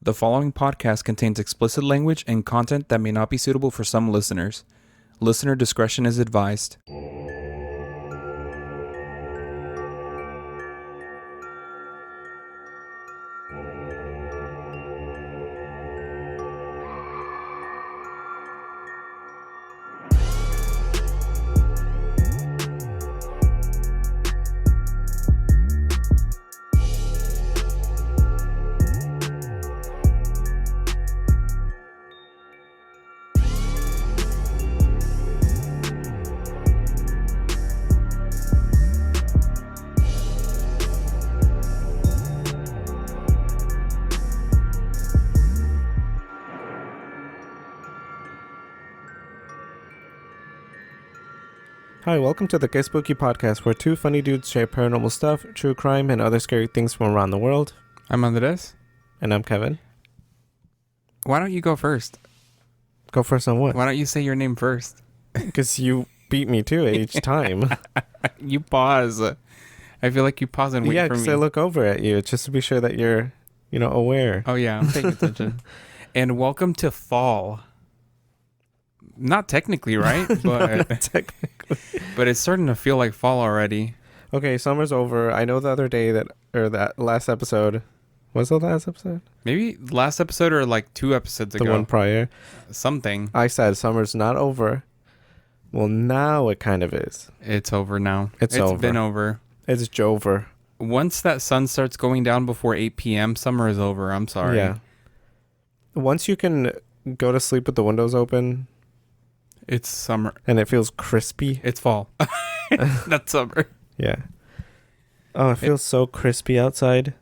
The following podcast contains explicit language and content that may not be suitable for some listeners. Listener discretion is advised. Hi, welcome to the Get Spooky podcast, where two funny dudes share paranormal stuff, true crime, and other scary things from around the world. I'm Andrez. And I'm Kevin. Why don't you go first? Go first on what? Why don't you say your name first? Because you beat me to it each time. You pause. I feel like you pause and wait for me. Yeah, because I look over at you just to be sure that you're, aware. Oh, yeah, I'm paying attention. And welcome to fall. Not technically, right? But Not technically. But it's starting to feel like fall already. Okay, summer's over. I know the other day that last episode, was the last episode? Maybe last episode or like 2 episodes ago. The one prior. Something. I said summer's not over. Well, now it kind of is. It's over now. It's over. It's been over. It's Jover. Once that sun starts going down before 8 p.m., summer is over. I'm sorry. Yeah. Once you can go to sleep with the windows open, it's summer. And it feels crispy. It's fall. That's summer. Yeah. Oh, it feels so crispy outside.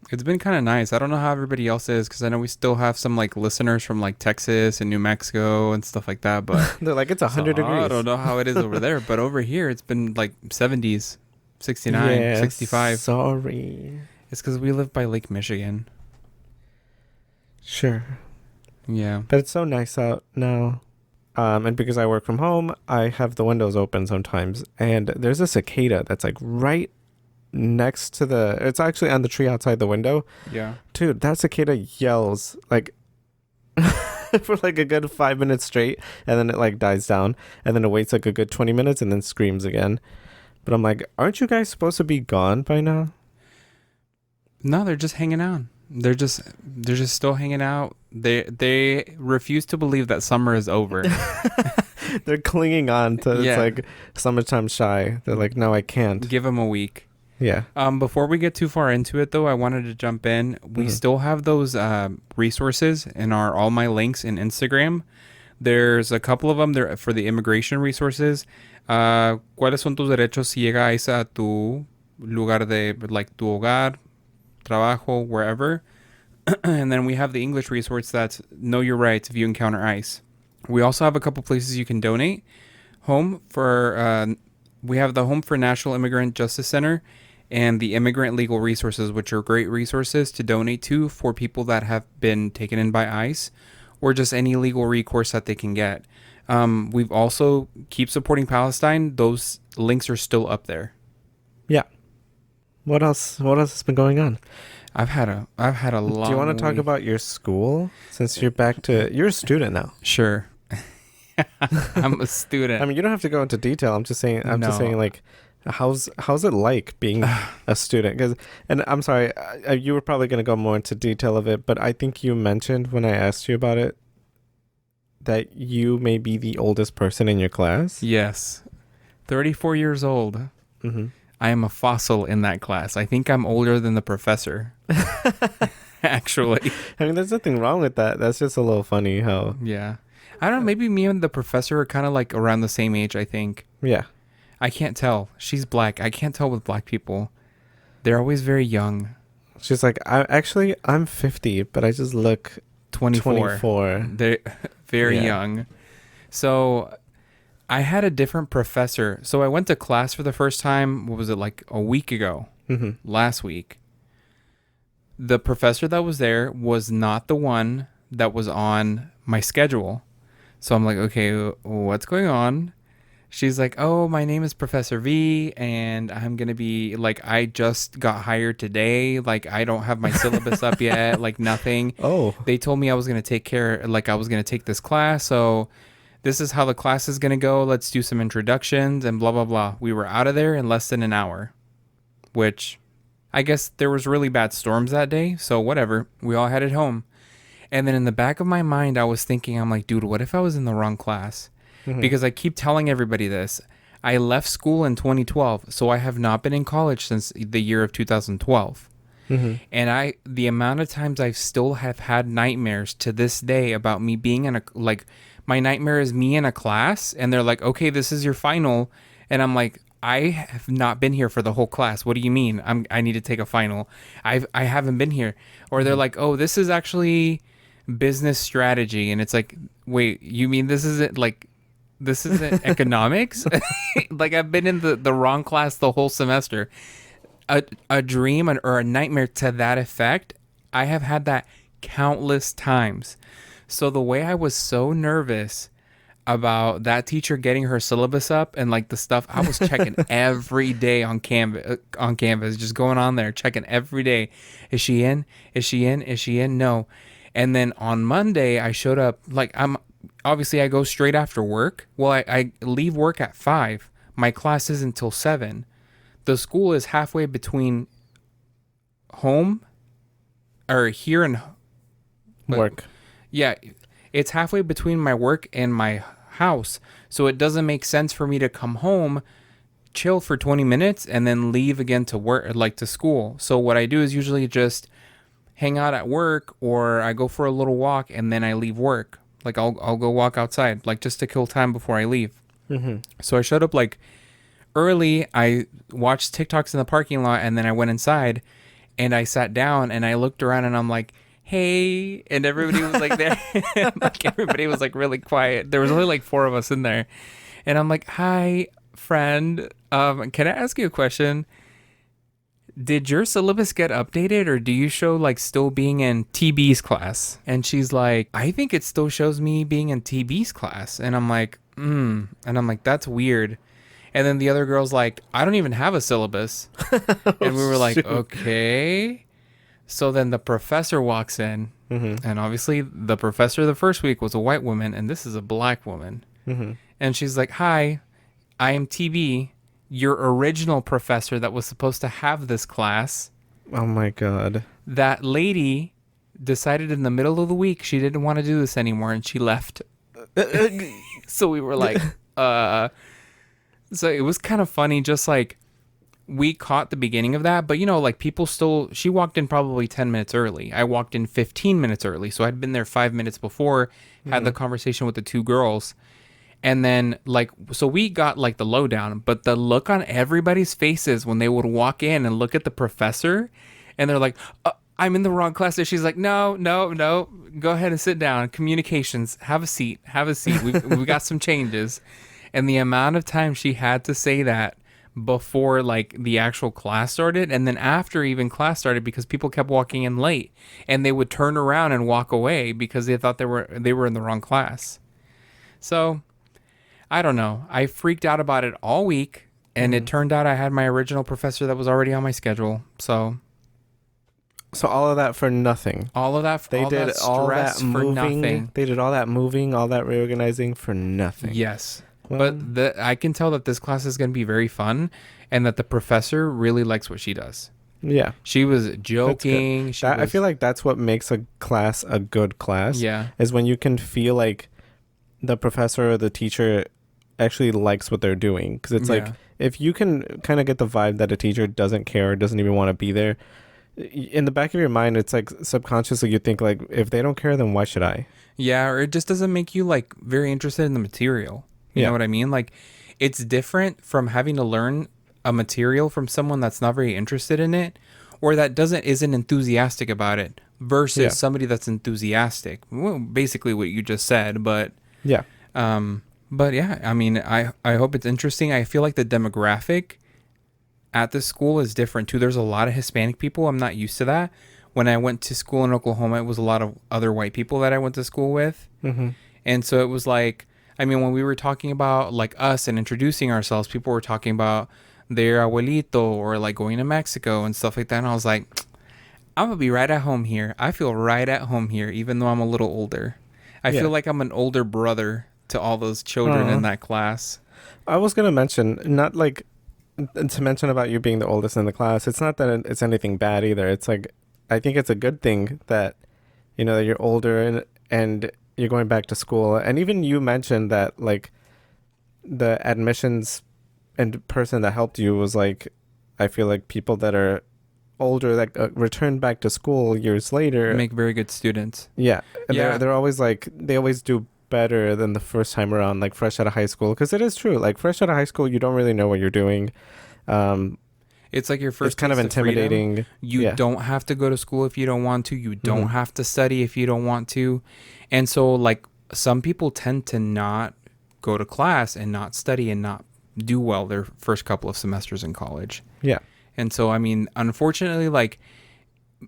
It's been kind of nice. I don't know how everybody else is, because I know we still have some like listeners from like Texas and New Mexico and stuff like that. But they're like, it's 100 degrees. I don't know how it is over there. But over here, it's been like 70s, 69, 65. Sorry. It's because we live by Lake Michigan. Sure. Yeah. But it's so nice out now. And because I work from home, I have the windows open sometimes. And there's a cicada that's like right next to it's actually on the tree outside the window. Yeah. Dude, that cicada yells like for like a good 5 minutes straight. And then it like dies down. And then it waits like a good 20 minutes and then screams again. But I'm like, aren't you guys supposed to be gone by now? No, they're just hanging out. They're just still hanging out. They refuse to believe that summer is over. They're clinging on to It's like summertime shy. They're like, no, I can't. Give them a week. Yeah. Before we get too far into it, though, I wanted to jump in. We still have those resources in our all my links in Instagram. There's a couple of them there for the immigration resources. ¿Cuáles son tus derechos si llegas a tu lugar de like tu hogar, trabajo, wherever? And then we have the English resource that's Know Your Rights if you encounter ICE. We also have a couple places you can donate. We have the Home for National Immigrant Justice Center and the Immigrant Legal Resources, which are great resources to donate to for people that have been taken in by ICE or just any legal recourse that they can get. We've also keep supporting Palestine. Those links are still up there. Yeah. What else has been going on? I've had a long Do you want to talk about your school since you're a student now? Sure. I'm a student. I mean, you don't have to go into detail. I'm just saying like how's it like being a student? And I'm sorry, you were probably going to go more into detail of it, but I think you mentioned when I asked you about it that you may be the oldest person in your class. Yes. 34 years old. Mm-hmm. I am a fossil in that class. I think I'm older than the professor. Actually. I mean, there's nothing wrong with that. That's just a little funny how... Yeah. I don't know. Maybe me and the professor are kind of like around the same age, I think. Yeah. I can't tell. She's black. I can't tell with black people. They're always very young. She's like, I'm 50, but I just look 24. They're very young. So... I had a different professor. So I went to class for the first time, what was it, like a week ago? Mm-hmm. Last week. The professor that was there was not the one that was on my schedule. So I'm like, okay, what's going on? she's like, oh, my name is Professor V, and I'm going to be like, I just got hired today. Like, I don't have my syllabus up yet, like nothing. Oh. They told me I was going to I was going to take this class. So this is how the class is going to go. Let's do some introductions and blah, blah, blah. We were out of there in less than an hour, which I guess there was really bad storms that day. So whatever. We all headed home. And then in the back of my mind, I was thinking, I'm like, dude, what if I was in the wrong class? Because I keep telling everybody this. I left school in 2012, so I have not been in college since the year of 2012. And the amount of times I still have had nightmares to this day about me being in my nightmare is me in a class, and they're like, okay, this is your final. And I'm like, I have not been here for the whole class. What do you mean? I need to take a final. I haven't been here. Or they're like, oh, this is actually business strategy. And it's like, wait, you mean this isn't economics? Like, I've been in the wrong class the whole semester. A dream or a nightmare to that effect, I have had that countless times. So the way I was so nervous about that teacher getting her syllabus up and like the stuff, I was checking every day on Canvas, just going on there, checking every day. Is she in? Is she in? Is she in? No. And then on Monday, I showed up, like, obviously I go straight after work. Well, I leave work at 5. My class isn't until 7. The school is halfway between home or here and work. Yeah, it's halfway between my work and my house. So it doesn't make sense for me to come home, chill for 20 minutes, and then leave again to work, like to school. So what I do is usually just hang out at work, or I go for a little walk and then I leave work. Like I'll go walk outside, like just to kill time before I leave. So I showed up like early. I watched TikToks in the parking lot, and then I went inside and I sat down and I looked around and I'm like, hey, and everybody was like there. Like everybody was like really quiet. There was only like 4 of us in there, and I'm like, hi friend, can I ask you a question? Did your syllabus get updated, or do you show like still being in TB's class? And she's like, I think it still shows me being in TB's class. And I'm like, and I'm like, that's weird. And then the other girl's like, I don't even have a syllabus. And we were like, okay. So then the professor walks in, and obviously the professor the first week was a white woman, and this is a black woman. And she's like, hi, I am TB, your original professor that was supposed to have this class. Oh my God. That lady decided in the middle of the week she didn't want to do this anymore, and she left. So we were like, So it was kind of funny, just like, we caught the beginning of that, but like people still, she walked in probably 10 minutes early. I walked in 15 minutes early. So I'd been there 5 minutes before, had the conversation with the 2 girls. And then like, so we got like the lowdown, but the look on everybody's faces when they would walk in and look at the professor, and they're like, I'm in the wrong class. And she's like, no, go ahead and sit down. Communications, have a seat. We've got some changes. And the amount of time she had to say that before like the actual class started, and then after even class started, because people kept walking in late, and they would turn around and walk away because they thought they were in the wrong class. So I don't know, I freaked out about it all week, and it turned out I had my original professor that was already on my schedule. So all of that for nothing. They did all that moving, nothing. They did all that moving, all that reorganizing for nothing. Yes. Well, but I can tell that this class is going to be very fun, and that the professor really likes what she does. Yeah. She was joking. I feel like that's what makes a class a good class. Yeah. Is when you can feel like the professor or the teacher actually likes what they're doing. Because it's like, if you can kind of get the vibe that a teacher doesn't care or doesn't even want to be there, in the back of your mind, it's like subconsciously you think like, if they don't care, then why should I? Yeah, or it just doesn't make you like very interested in the material. You know what I mean? Like, it's different from having to learn a material from someone that's not very interested in it, or that isn't enthusiastic about it, versus somebody that's enthusiastic. Well, basically what you just said, but yeah. But yeah, I mean, I hope it's interesting. I feel like the demographic at this school is different too. There's a lot of Hispanic people. I'm not used to that. When I went to school in Oklahoma, it was a lot of other white people that I went to school with. And so it was like, I mean, when we were talking about like us and introducing ourselves, people were talking about their abuelito or like going to Mexico and stuff like that. And I was like, I'm gonna be right at home here. I feel right at home here, even though I'm a little older. I Yeah. feel like I'm an older brother to all those children in that class. I was gonna mention, not like to mention about you being the oldest in the class. It's not that it's anything bad either. It's like, I think it's a good thing that, you know, that you're older and you're going back to school. And even you mentioned that like the admissions and person that helped you was like, I feel like people that are older that return back to school years later Make very good students. Yeah, and Yeah. they're always like, they always do better than the first time around, like fresh out of high school. Because it is true, like fresh out of high school, you don't really know what you're doing. It's like your first. It's kind of taste freedom. intimidating. You don't have to go to school if you don't want to. You don't have to study if you don't want to. And so, like, some people tend to not go to class and not study and not do well their first couple of semesters in college. Yeah. And so, I mean, unfortunately, like,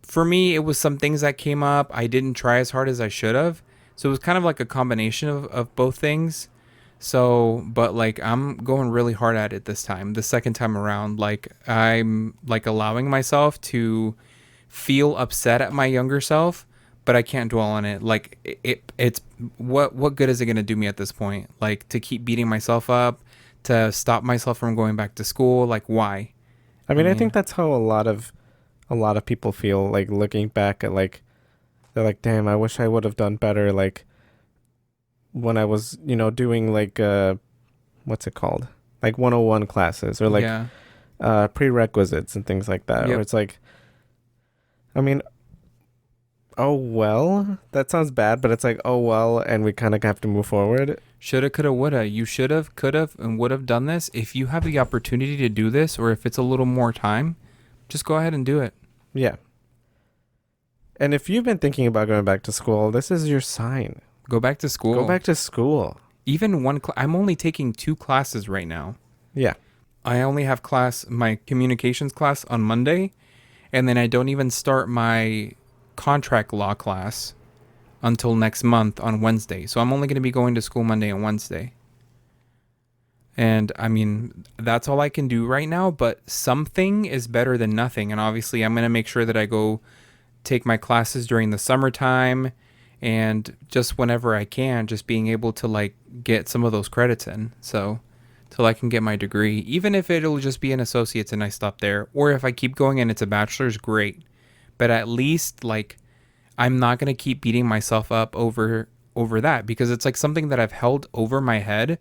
for me, it was some things that came up. I didn't try as hard as I should have. So it was kind of like a combination of both things. So, but like, I'm going really hard at it this time, the second time around. Like, I'm like allowing myself to feel upset at my younger self, but I can't dwell on it. Like, it's what good is it going to do me at this point? Like, to keep beating myself up, to stop myself from going back to school. Like, why? I mean, I think that's how a lot of people feel, like looking back at, like, they're like, damn, I wish I would have done better, like when I was, you know, doing like what's it called, like 101 classes, or like prerequisites and things like that. Where it's like, I mean, oh well, that sounds bad, but it's like, oh well, and we kind of have to move forward. Shoulda, coulda, woulda. You should have, could have, and would have done this. If you have the opportunity to do this, or if it's a little more time, just go ahead and do it. Yeah. And if you've been thinking about going back to school, this is your sign. Go back to school. Go back to school. Even one I'm only taking 2 classes right now. Yeah. I only have my communications class on Monday, and then I don't even start my contract law class until next month on Wednesday. So I'm only going to be going to school Monday and Wednesday. And I mean, that's all I can do right now, but something is better than nothing. And obviously I'm going to make sure that I go take my classes during the summertime and just whenever I can, just being able to like get some of those credits in. So till I can get my degree, even if it'll just be an associate's and I stop there, or if I keep going and it's a bachelor's, great. But at least like I'm not going to keep beating myself up over that, because it's like something that I've held over my head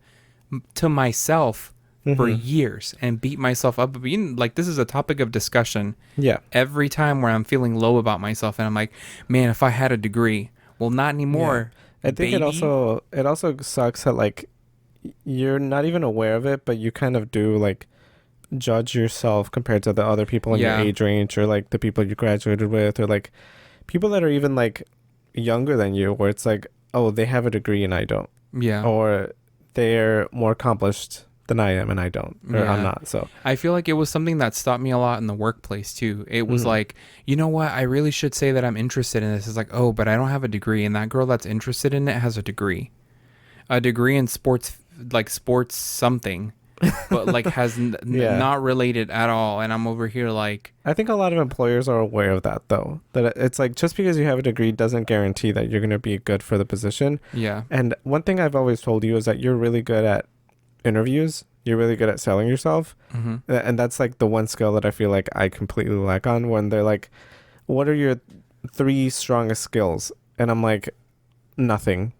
to myself for years and beat myself up. Like, this is a topic of discussion. Yeah. Every time where I'm feeling low about myself and I'm like, man, if I had a degree. Well, not anymore. Yeah. I think it also sucks that like you're not even aware of it, but you kind of do like judge yourself compared to the other people in your age range, or like the people you graduated with, or like people that are even like younger than you, where it's like, oh, they have a degree and I don't. Yeah. Or they're more accomplished than I am and I don't, or I'm not. So I feel like it was something that stopped me a lot in the workplace too. It was like, you know what, I really should say that I'm interested in this. It's like, oh, but I don't have a degree, and that girl that's interested in it has a degree in sports, like sports something, but like has not related at all. And I'm over here like, I think a lot of employers are aware of that though, that it's like, just because you have a degree doesn't guarantee that you're going to be good for the position. Yeah. And one thing I've always told you is that you're really good at interviews. You're really good at selling yourself. And that's like the one skill that I feel like I completely lack on, when they're like, what are your 3 strongest skills? And I'm like, nothing.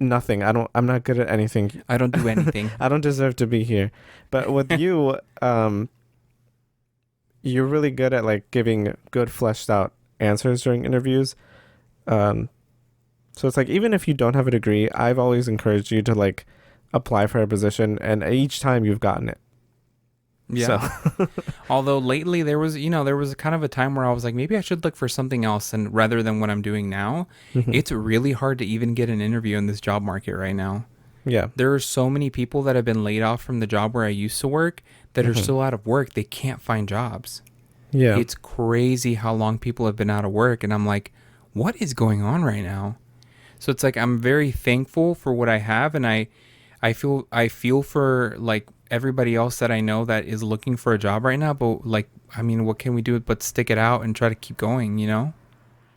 I'm not good at anything. I don't do anything. I don't deserve to be here. But with you, you're really good at like giving good fleshed out answers during interviews. So it's like, even if you don't have a degree, I've always encouraged you to like apply for a position, and each time you've gotten it. Yeah. So. Although lately there was kind of a time where I was like, maybe I should look for something else, and rather than what I'm doing now. It's really hard to even get an interview in this job market right now. Yeah. There are so many people that have been laid off from the job where I used to work that are still out of work. They can't find jobs. Yeah. It's crazy how long people have been out of work, and I'm like, what is going on right now? So it's like, I'm very thankful for what I have, and I I feel for like everybody else that I know that is looking for a job right now, but like I mean, what can we do but stick it out and try to keep going, you know?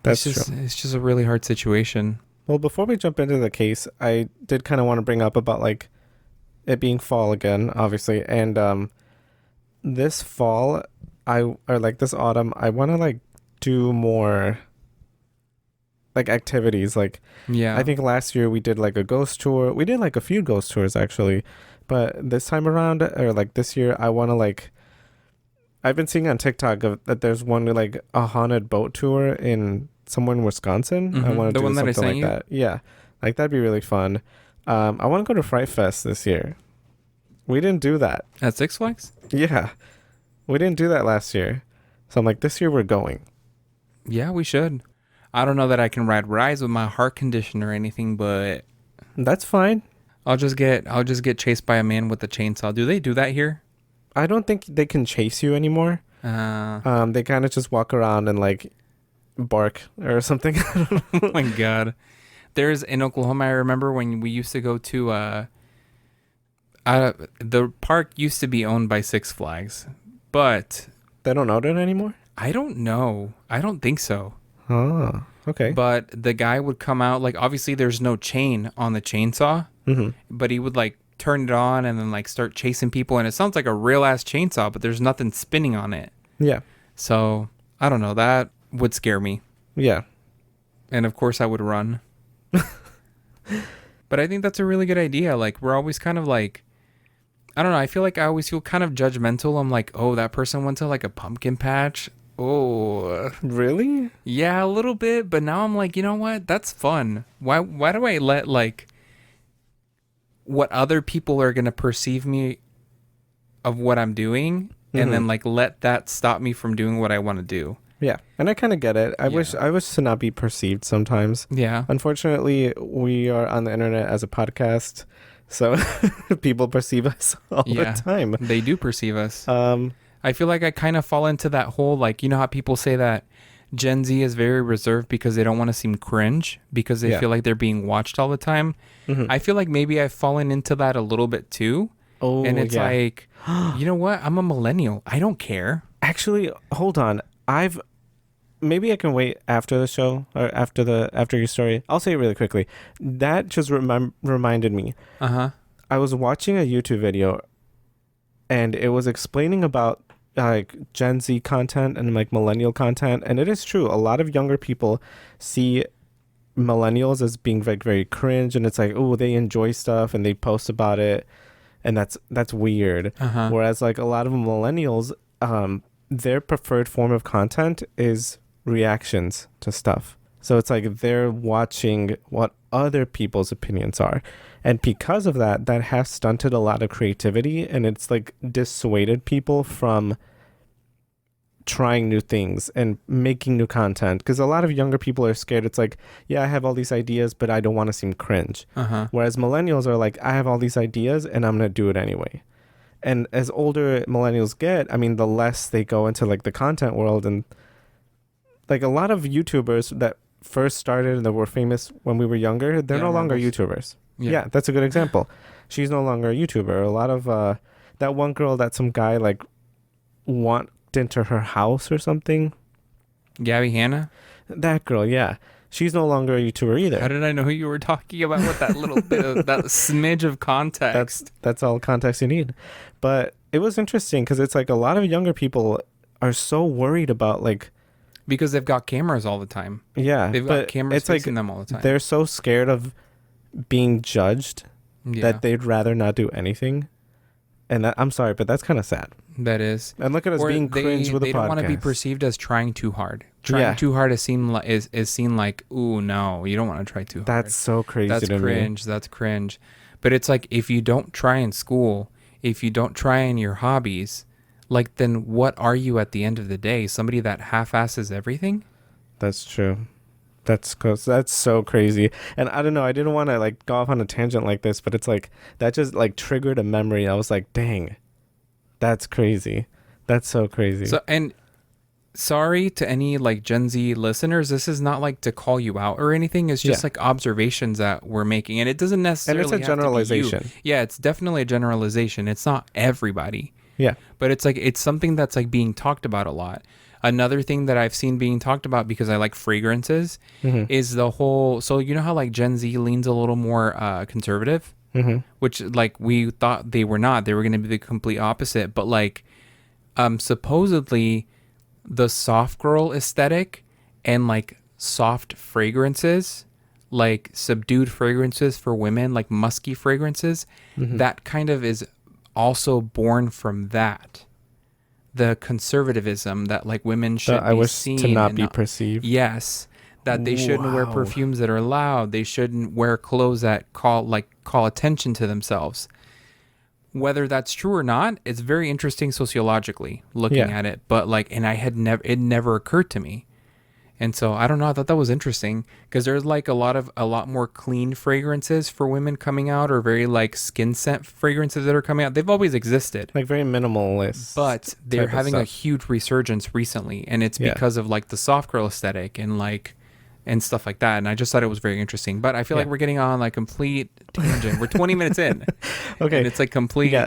That's true. It's just a really hard situation. Well, before we jump into the case, I did kind of want to bring up about like it being fall again, obviously, and this fall, or like this autumn, I want to like do more like activities. Like, Yeah. I think last year we did like a ghost tour. We did like a few ghost tours actually, but this time around, or like this year, I want to like. I've been seeing on TikTok that there's one like a haunted boat tour in somewhere in Wisconsin. Mm-hmm. I want to do one that I something sent like you? that. Yeah, like that'd be really fun. I want to go to Fright Fest this year. We didn't do that. At Six Flags? Yeah, we didn't do that last year. So I'm like, this year we're going. Yeah, we should. I don't know that I can ride rides with my heart condition or anything, but That's fine. I'll just get chased by a man with a chainsaw. Do they do that here? I don't think they can chase you anymore. They kind of just walk around and like bark or something. Oh my god. There's in Oklahoma, I remember when we used to go to the park used to be owned by Six Flags, but They don't own it anymore? I don't know. I don't think so. Oh, okay. But the guy would come out, like obviously there's no chain on the chainsaw, but he would like turn it on and then like start chasing people, and it sounds like a real ass chainsaw, but there's nothing spinning on it. Yeah. So I don't know. That would scare me. Yeah. And of course I would run. But I think that's a really good idea. Like we're always kind of like, I don't know. I feel like I always feel kind of judgmental. I'm like, oh, that person went to like a pumpkin patch. Oh, Really? yeah, a little bit. But now I'm like, you know what? That's fun. Why do I let like what other people are going to perceive me of what I'm doing and then like let that stop me from doing what I want to do? Yeah. And I kind of get it. I wish to not be perceived sometimes. Yeah. Unfortunately, we are on the internet as a podcast, so people perceive us all the time. They do perceive us. I feel like I kind of fall into that whole, like, you know how people say that Gen Z is very reserved because they don't want to seem cringe because they feel like they're being watched all the time. I feel like maybe I've fallen into that a little bit too. Oh, and it's like, you know what? I'm a millennial. I don't care. Actually, hold on. Maybe I can wait after the show or after your story. I'll say it really quickly. That just reminded me. I was watching a YouTube video, and it was explaining about like Gen Z content and like millennial content, and it is true. A lot of younger people see millennials as being like very cringe, and it's like, oh, they enjoy stuff and they post about it, and that's weird. Whereas like a lot of millennials, their preferred form of content is reactions to stuff. So it's like they're watching what other people's opinions are. And because of that has stunted a lot of creativity, and it's like dissuaded people from trying new things and making new content. Because a lot of younger people are scared. It's like, yeah, I have all these ideas, but I don't want to seem cringe. Whereas millennials are like, I have all these ideas and I'm going to do it anyway. And as older millennials get, I mean, the less they go into like the content world, and like a lot of YouTubers that first started and that were famous when we were younger, they're no longer YouTubers. Yeah, that's a good example. She's no longer a YouTuber. A lot of that one girl that some guy like walked into her house or something. Gabby Hanna? That girl, yeah. She's no longer a YouTuber either. How did I know who you were talking about with that little bit of that smidge of context? That's all context you need. But it was interesting because it's like a lot of younger people are so worried about like, because they've got cameras all the time. Yeah, they've got cameras facing them all the time. They're so scared of being judged that they'd rather not do anything. And that, I'm sorry, but that's kind of sad. That is. And look at us being cringe with a podcast. They don't want to be perceived as trying too hard. Trying too hard is seen like, ooh, no, you don't want to try too hard. That's so crazy. That's cringe. That's cringe. But it's like, if you don't try in school, if you don't try in your hobbies, like, then what are you at the end of the day? Somebody that half-asses everything? That's true. That's so crazy. And I don't know, I didn't want to like go off on a tangent like this, but it's like that just like triggered a memory. I was like, dang, that's crazy. That's so crazy. So, and sorry to any like Gen Z listeners. This is not like to call you out or anything. It's just like observations that we're making, and it doesn't necessarily. And it's a generalization. Yeah, it's definitely a generalization. It's not everybody. Yeah, but it's something that's like being talked about a lot. Another thing that I've seen being talked about because I like fragrances is the whole. So you know how like Gen Z leans a little more conservative, which like we thought they were not. They were going to be the complete opposite. But like, supposedly, the soft girl aesthetic and like soft fragrances, like subdued fragrances for women, like musky fragrances, that kind of is also born from that. The conservatism that like women should be seen to not be perceived. Yes, that they shouldn't wear perfumes that are loud. They shouldn't wear clothes that call attention to themselves. Whether that's true or not, it's very interesting sociologically looking at it. But like, and it never occurred to me. And so I don't know. I thought that was interesting because there's like a lot more clean fragrances for women coming out, or very like skin scent fragrances that are coming out. They've always existed, like very minimalist, but they're having a huge resurgence recently, and it's because of like the soft girl aesthetic and stuff like that. And I just thought it was very interesting. But I feel like we're getting on like complete tangent. We're 20 minutes in. Okay, and it's like complete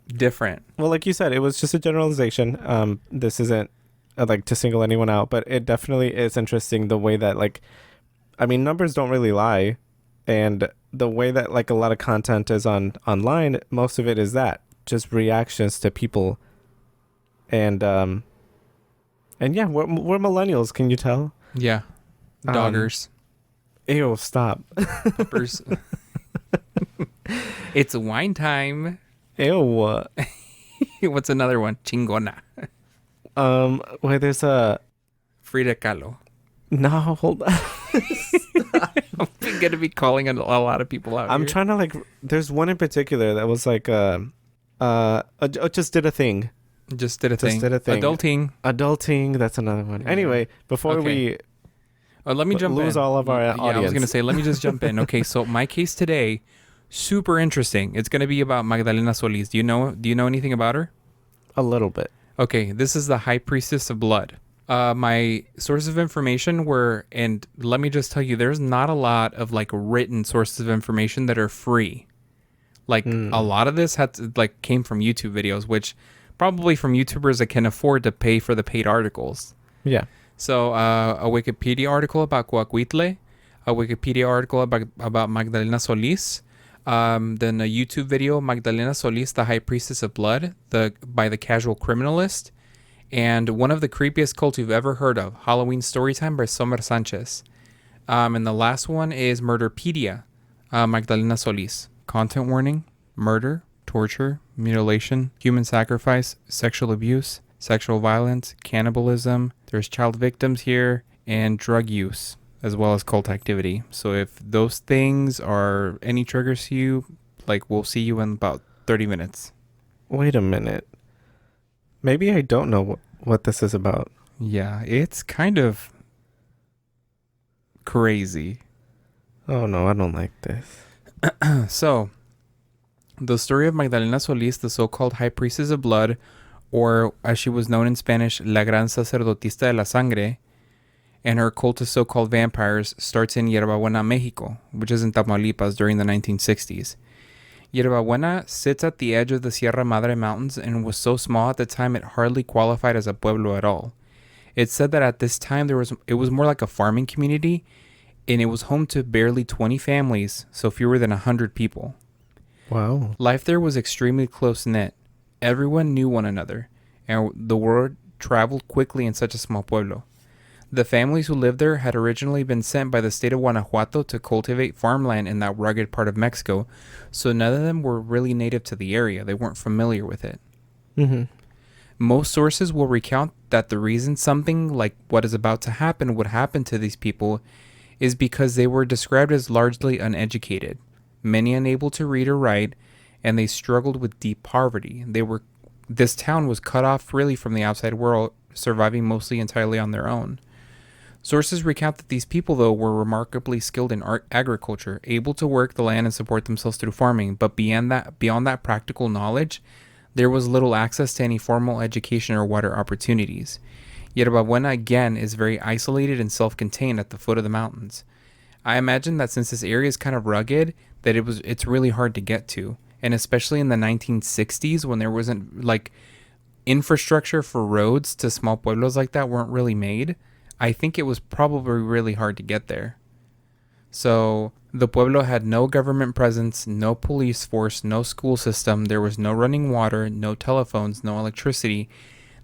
different. Well, like you said, it was just a generalization. This isn't like to single anyone out, but it definitely is interesting the way that like, I mean, numbers don't really lie, and the way that like a lot of content is online, most of it is that just reactions to people, and yeah, we're millennials. Can you tell? Yeah, doggers. Ew! Stop. Puppers. It's wine time. Ew. What's another one? Chingona. Wait, there's a Frida Kahlo. No, hold on. I'm gonna be calling a lot of people out. I'm trying to like. There's one in particular that was like just did a thing. Just did a thing. Adulting. That's another one. Anyway, before we let me jump lose in. all of our audience. I was gonna say, let me just jump in. Okay, so my case today, super interesting. It's gonna be about Magdalena Solís. Do you know anything about her? A little bit. Okay, this is the High Priestess of Blood. My sources of information were, and let me just tell you, there's not a lot of like written sources of information that are free. Like a lot of this came from YouTube videos, which probably from YouTubers that can afford to pay for the paid articles. Yeah. So a Wikipedia article about Coahuitle, a Wikipedia article about Magdalena Solís, then a YouTube video, Magdalena Solís, the High Priestess of Blood, by the Casual Criminalist, and one of the creepiest cults you've ever heard of, Halloween Storytime by Somer Sanchez. And the last one is Murderpedia, Magdalena Solís. Content warning: murder, torture, mutilation, human sacrifice, sexual abuse, sexual violence, cannibalism. There's child victims here, and drug use, as well as cult activity. So if those things are any triggers to you, like, we'll see you in about 30 minutes. Wait a minute. Maybe I don't know what this is about. Yeah, it's kind of crazy. Oh no, I don't like this. So, the story of Magdalena Solís, the so-called High Priestess of Blood, or as she was known in Spanish, La Gran Sacerdotista de la Sangre, and her cult of so-called vampires starts in Yerba Buena, Mexico, which is in Tamaulipas during the 1960s. Yerba Buena sits at the edge of the Sierra Madre Mountains and was so small at the time it hardly qualified as a pueblo at all. It's said that at this time it was more like a farming community, and it was home to barely 20 families, so fewer than 100 people. Wow. Life there was extremely close-knit. Everyone knew one another, and the word traveled quickly in such a small pueblo. The families who lived there had originally been sent by the state of Guanajuato to cultivate farmland in that rugged part of Mexico, so none of them were really native to the area. They weren't familiar with it. Mm-hmm. Most sources will recount that the reason something like what is about to happen would happen to these people is because they were described as largely uneducated, many unable to read or write, and they struggled with deep poverty. This town was cut off really from the outside world, surviving mostly entirely on their own. Sources recount that these people, though, were remarkably skilled in agriculture, able to work the land and support themselves through farming, but beyond that practical knowledge, there was little access to any formal education or wider opportunities. Yerba Buena, again, is very isolated and self-contained at the foot of the mountains. I imagine that since this area is kind of rugged, that it's really hard to get to. And especially in the 1960s, when there wasn't, like, infrastructure for roads to small pueblos like that weren't really made, I think it was probably really hard to get there. So the pueblo had no government presence, no police force, no school system. There was no running water, no telephones, no electricity.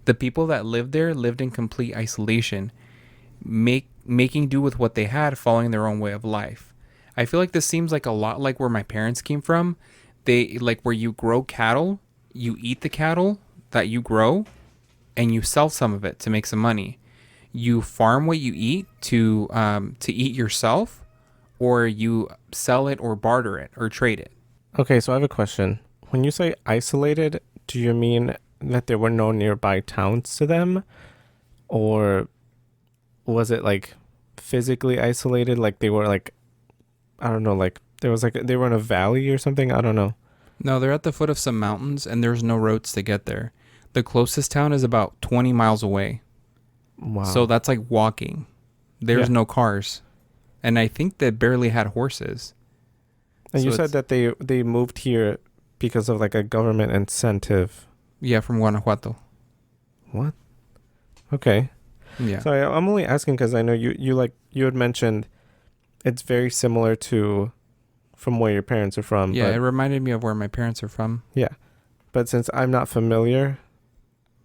The people that lived there lived in complete isolation, making do with what they had, following their own way of life. I feel like this seems like a lot like where my parents came from. They, like, where you grow cattle, you eat the cattle that you grow, and you sell some of it to make some money. You farm what you eat to eat yourself, or you sell it or barter it or trade it. Okay, so I have a question. When you say isolated, do you mean that there were no nearby towns to them? Or was it like physically isolated? Like they were like, I don't know, like there was like, they were in a valley or something? I don't know. No, they're at the foot of some mountains and there's no roads to get there. The closest town is about 20 miles away. Wow. So that's like walking. There's no cars. And I think they barely had horses. And so you said that they moved here because of like a government incentive. Yeah, from Guanajuato. What? Okay. Yeah. So I'm only asking because I know you had mentioned it's very similar to from where your parents are from. Yeah, it reminded me of where my parents are from. Yeah. But since I'm not familiar,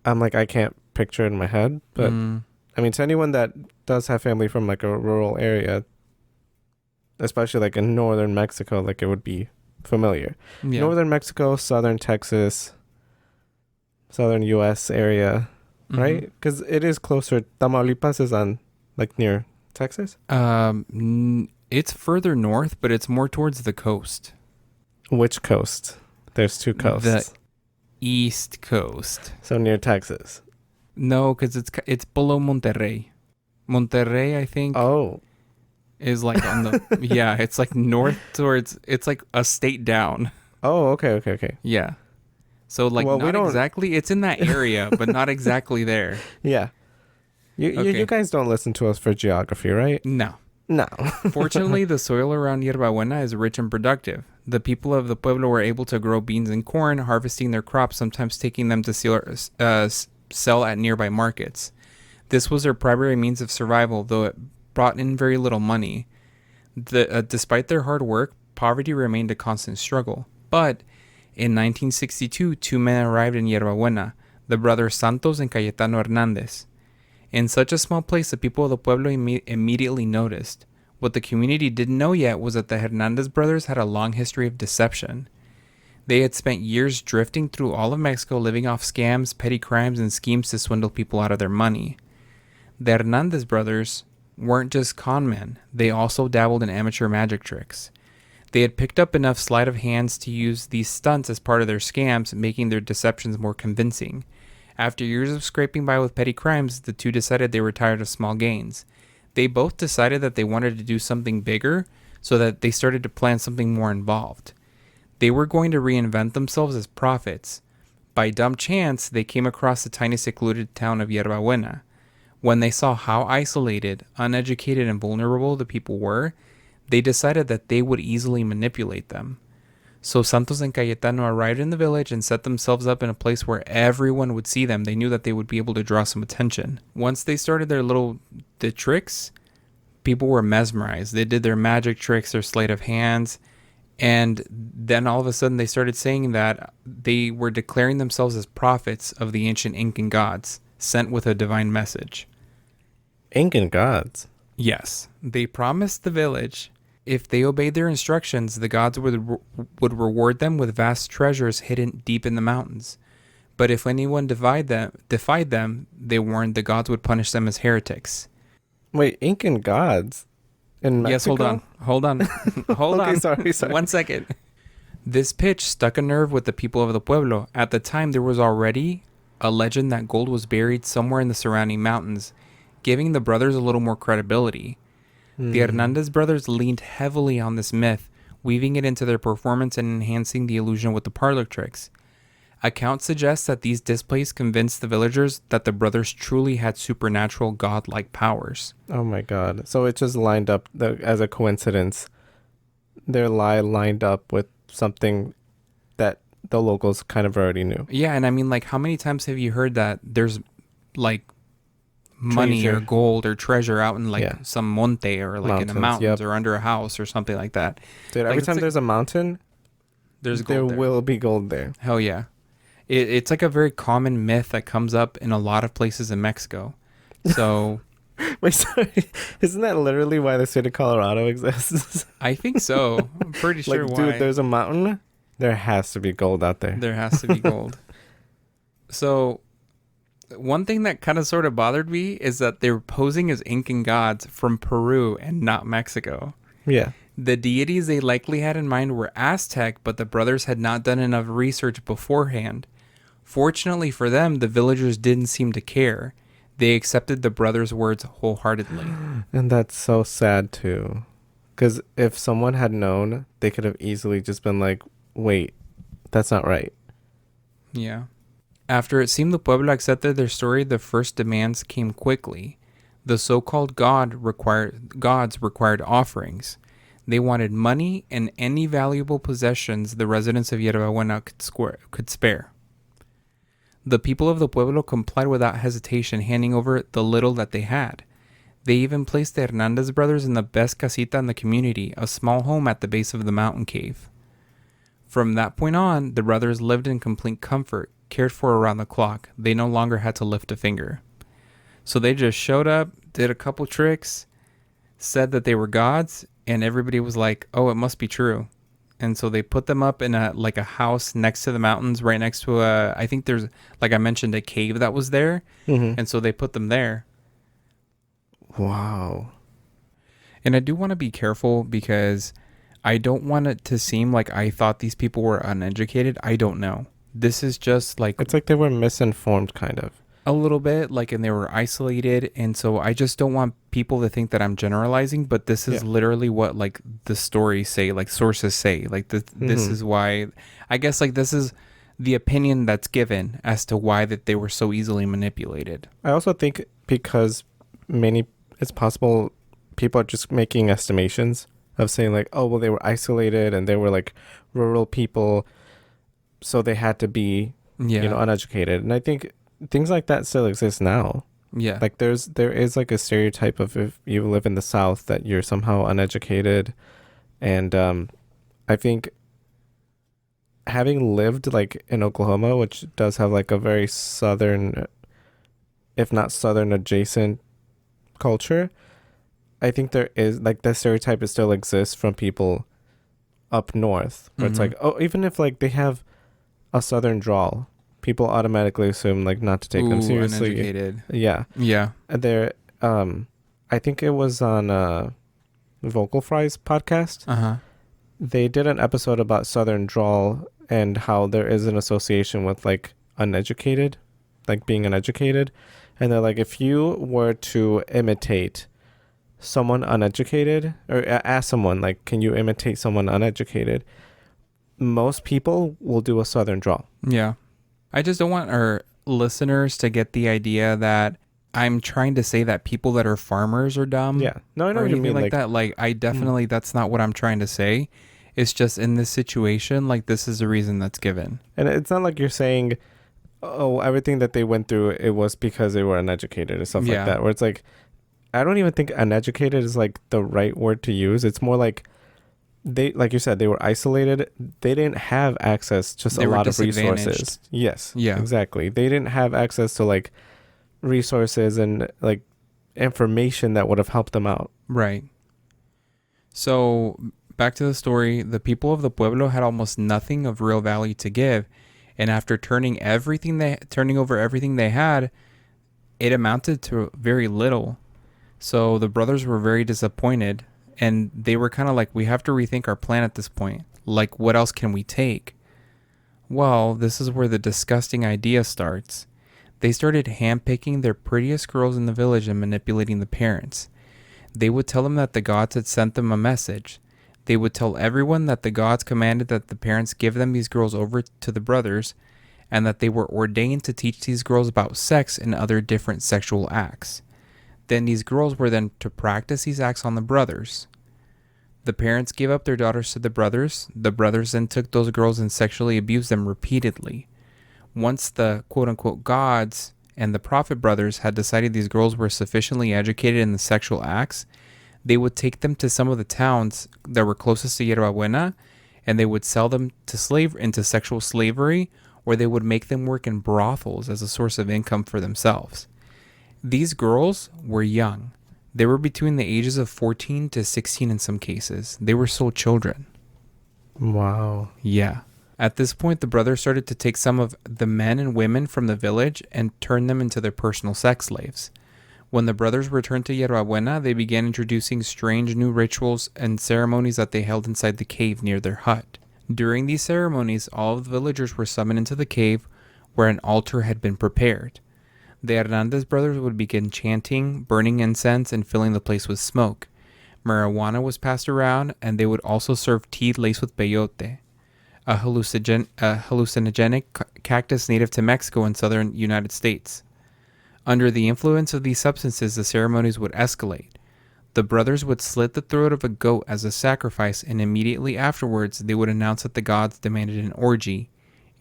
I'm like, I can't picture it in my head. But I mean, to anyone that does have family from like a rural area, especially like in northern Mexico, like it would be familiar. Yeah. Northern Mexico, southern Texas, southern U.S. area, right? Because it is closer. Tamaulipas is on like near Texas. It's further north, but it's more towards the coast. Which coast? There's two coasts. The East Coast. So near Texas. No, because it's below Monterrey. Monterrey, I think. Oh. Is like on the yeah, it's like north towards. It's like a state down. Oh, okay. Yeah. So like not exactly. It's in that area, but not exactly there. Yeah. You guys don't listen to us for geography, right? No. Fortunately, the soil around Yerba Buena is rich and productive. The people of the pueblo were able to grow beans and corn, harvesting their crops, sometimes taking them to sell at nearby markets. This was their primary means of survival, though it brought in very little money. Despite their hard work, poverty remained a constant struggle. But in 1962, two men arrived in Yerba Buena, the brothers Santos and Cayetano Hernandez. In such a small place, the people of the pueblo immediately noticed. What the community didn't know yet was that the Hernandez brothers had a long history of deception. They had spent years drifting through all of Mexico, living off scams, petty crimes, and schemes to swindle people out of their money. The Hernandez brothers weren't just con men, they also dabbled in amateur magic tricks. They had picked up enough sleight of hands to use these stunts as part of their scams, making their deceptions more convincing. After years of scraping by with petty crimes, the two decided they were tired of small gains. They both decided that they wanted to do something bigger, so that they started to plan something more involved. They were going to reinvent themselves as prophets. By dumb chance, they came across the tiny secluded town of Yerba Buena. When they saw how isolated, uneducated, and vulnerable the people were, they decided that they would easily manipulate them. So Santos and Cayetano arrived in the village and set themselves up in a place where everyone would see them. They knew that they would be able to draw some attention. Once they started the tricks, people were mesmerized. They did their magic tricks, their sleight of hands, and then all of a sudden they started saying that they were declaring themselves as prophets of the ancient Incan gods, sent with a divine message. Incan gods? Yes. They promised the village if they obeyed their instructions, the gods would reward them with vast treasures hidden deep in the mountains. But if anyone defied them, they warned the gods would punish them as heretics. Wait, Incan gods? In Mexico? Yes, hold on. Hold okay, on. Sorry. 1 second. This pitch stuck a nerve with the people of the pueblo. At the time, there was already a legend that gold was buried somewhere in the surrounding mountains, giving the brothers a little more credibility. The Hernandez brothers leaned heavily on this myth, weaving it into their performance and enhancing the illusion with the parlor tricks. Accounts suggest that these displays convinced the villagers that the brothers truly had supernatural godlike powers. Oh my God. So it just lined up as a coincidence. Their lie lined up with something that the locals kind of already knew. Yeah, and I mean, like, how many times have you heard that there's, like, money or gold or treasure out in, like, some monte or, like, mountains, in the mountains or under a house or something like that? Dude, every time there's a mountain, there will be gold there. Hell yeah. It's like a very common myth that comes up in a lot of places in Mexico. So... Wait, sorry. Isn't that literally why the state of Colorado exists? I think so. I'm pretty sure why. Dude, there's a mountain. There has to be gold out there. There has to be gold. So, one thing that kind of sort of bothered me is that they were posing as Incan gods from Peru and not Mexico. Yeah. The deities they likely had in mind were Aztec, but the brothers had not done enough research beforehand. Fortunately for them, the villagers didn't seem to care. They accepted the brothers' words wholeheartedly. And that's so sad, too. Because if someone had known, they could have easily just been like, wait, that's not right. Yeah. After it seemed the Pueblo accepted their story, the first demands came quickly. The so-called gods required offerings. They wanted money and any valuable possessions the residents of Yerba Buena could spare. The people of the Pueblo complied without hesitation, handing over the little that they had. They even placed the Hernandez brothers in the best casita in the community, a small home at the base of the mountain cave. From that point on, the brothers lived in complete comfort, cared for around the clock. They no longer had to lift a finger. So they just showed up, did a couple tricks, said that they were gods, and everybody was like, oh, it must be true. And so they put them up in a house next to the mountains, right next to I think there's, like I mentioned, a cave that was there. Mm-hmm. And so they put them there. Wow. And I do want to be careful because I don't want it to seem like I thought these people were uneducated. I don't know. This is just like... It's like they were misinformed, kind of. A little bit, like, and they were isolated, and so I just don't want people to think that I'm generalizing, but this is literally what, like, the stories say, like, sources say, like, this is why, I guess, like, this is the opinion that's given as to why that they were so easily manipulated. I also think because it's possible people are just making estimations of saying, like, oh, well, they were isolated, and they were, like, rural people, so they had to be, uneducated, and I think... Things like that still exist now. Yeah. Like there is like a stereotype of if you live in the South that you're somehow uneducated. And I think having lived like in Oklahoma, which does have like a very southern, if not southern adjacent culture, I think there is like the stereotype still exists from people up north where it's like, oh, even if like they have a southern drawl, people automatically assume like not to take them seriously. Uneducated. Yeah. Yeah. They're I think it was on Vocal Fry's podcast. Uh-huh. They did an episode about southern drawl and how there is an association with like uneducated, like being uneducated. And they're like, if you were to imitate someone uneducated or ask someone like, can you imitate someone uneducated? Most people will do a southern drawl. Yeah. I just don't want our listeners to get the idea that I'm trying to say that people that are farmers are dumb. Yeah. No, I know what you mean. Like that. Like, I definitely, that's not what I'm trying to say. It's just in this situation, like, this is the reason that's given. And it's not like you're saying, oh, everything that they went through, it was because they were uneducated or stuff like that. Where it's like, I don't even think uneducated is like the right word to use. It's more like, they, like you said, they were isolated. They didn't have access to a lot of resources. Yes. Yeah. Exactly. They didn't have access to like resources and like information that would have helped them out. Right. So back to the story, the people of the Pueblo had almost nothing of real value to give, and after turning over everything they had, it amounted to very little. So the brothers were very disappointed. And they were kind of like, we have to rethink our plan at this point. Like, what else can we take? Well, this is where the disgusting idea starts. They started handpicking their prettiest girls in the village and manipulating the parents. They would tell them that the gods had sent them a message. They would tell everyone that the gods commanded that the parents give them these girls over to the brothers, and that they were ordained to teach these girls about sex and other different sexual acts. Then these girls were then to practice these acts on the brothers. The parents gave up their daughters to the brothers. The brothers then took those girls and sexually abused them repeatedly. Once the quote-unquote gods and the prophet brothers had decided these girls were sufficiently educated in the sexual acts, they would take them to some of the towns that were closest to Yerba Buena, and they would sell them to into sexual slavery, or they would make them work in brothels as a source of income for themselves. These girls were young. They were between the ages of 14 to 16 in some cases. They were still children. Wow. Yeah. At this point, the brothers started to take some of the men and women from the village and turn them into their personal sex slaves. When the brothers returned to Yerba Buena, they began introducing strange new rituals and ceremonies that they held inside the cave near their hut. During these ceremonies, all of the villagers were summoned into the cave where an altar had been prepared. The Hernandez brothers would begin chanting, burning incense, and filling the place with smoke. Marijuana was passed around, and they would also serve tea laced with peyote, a hallucinogenic cactus native to Mexico and southern United States. Under the influence of these substances, the ceremonies would escalate. The brothers would slit the throat of a goat as a sacrifice, and immediately afterwards, they would announce that the gods demanded an orgy.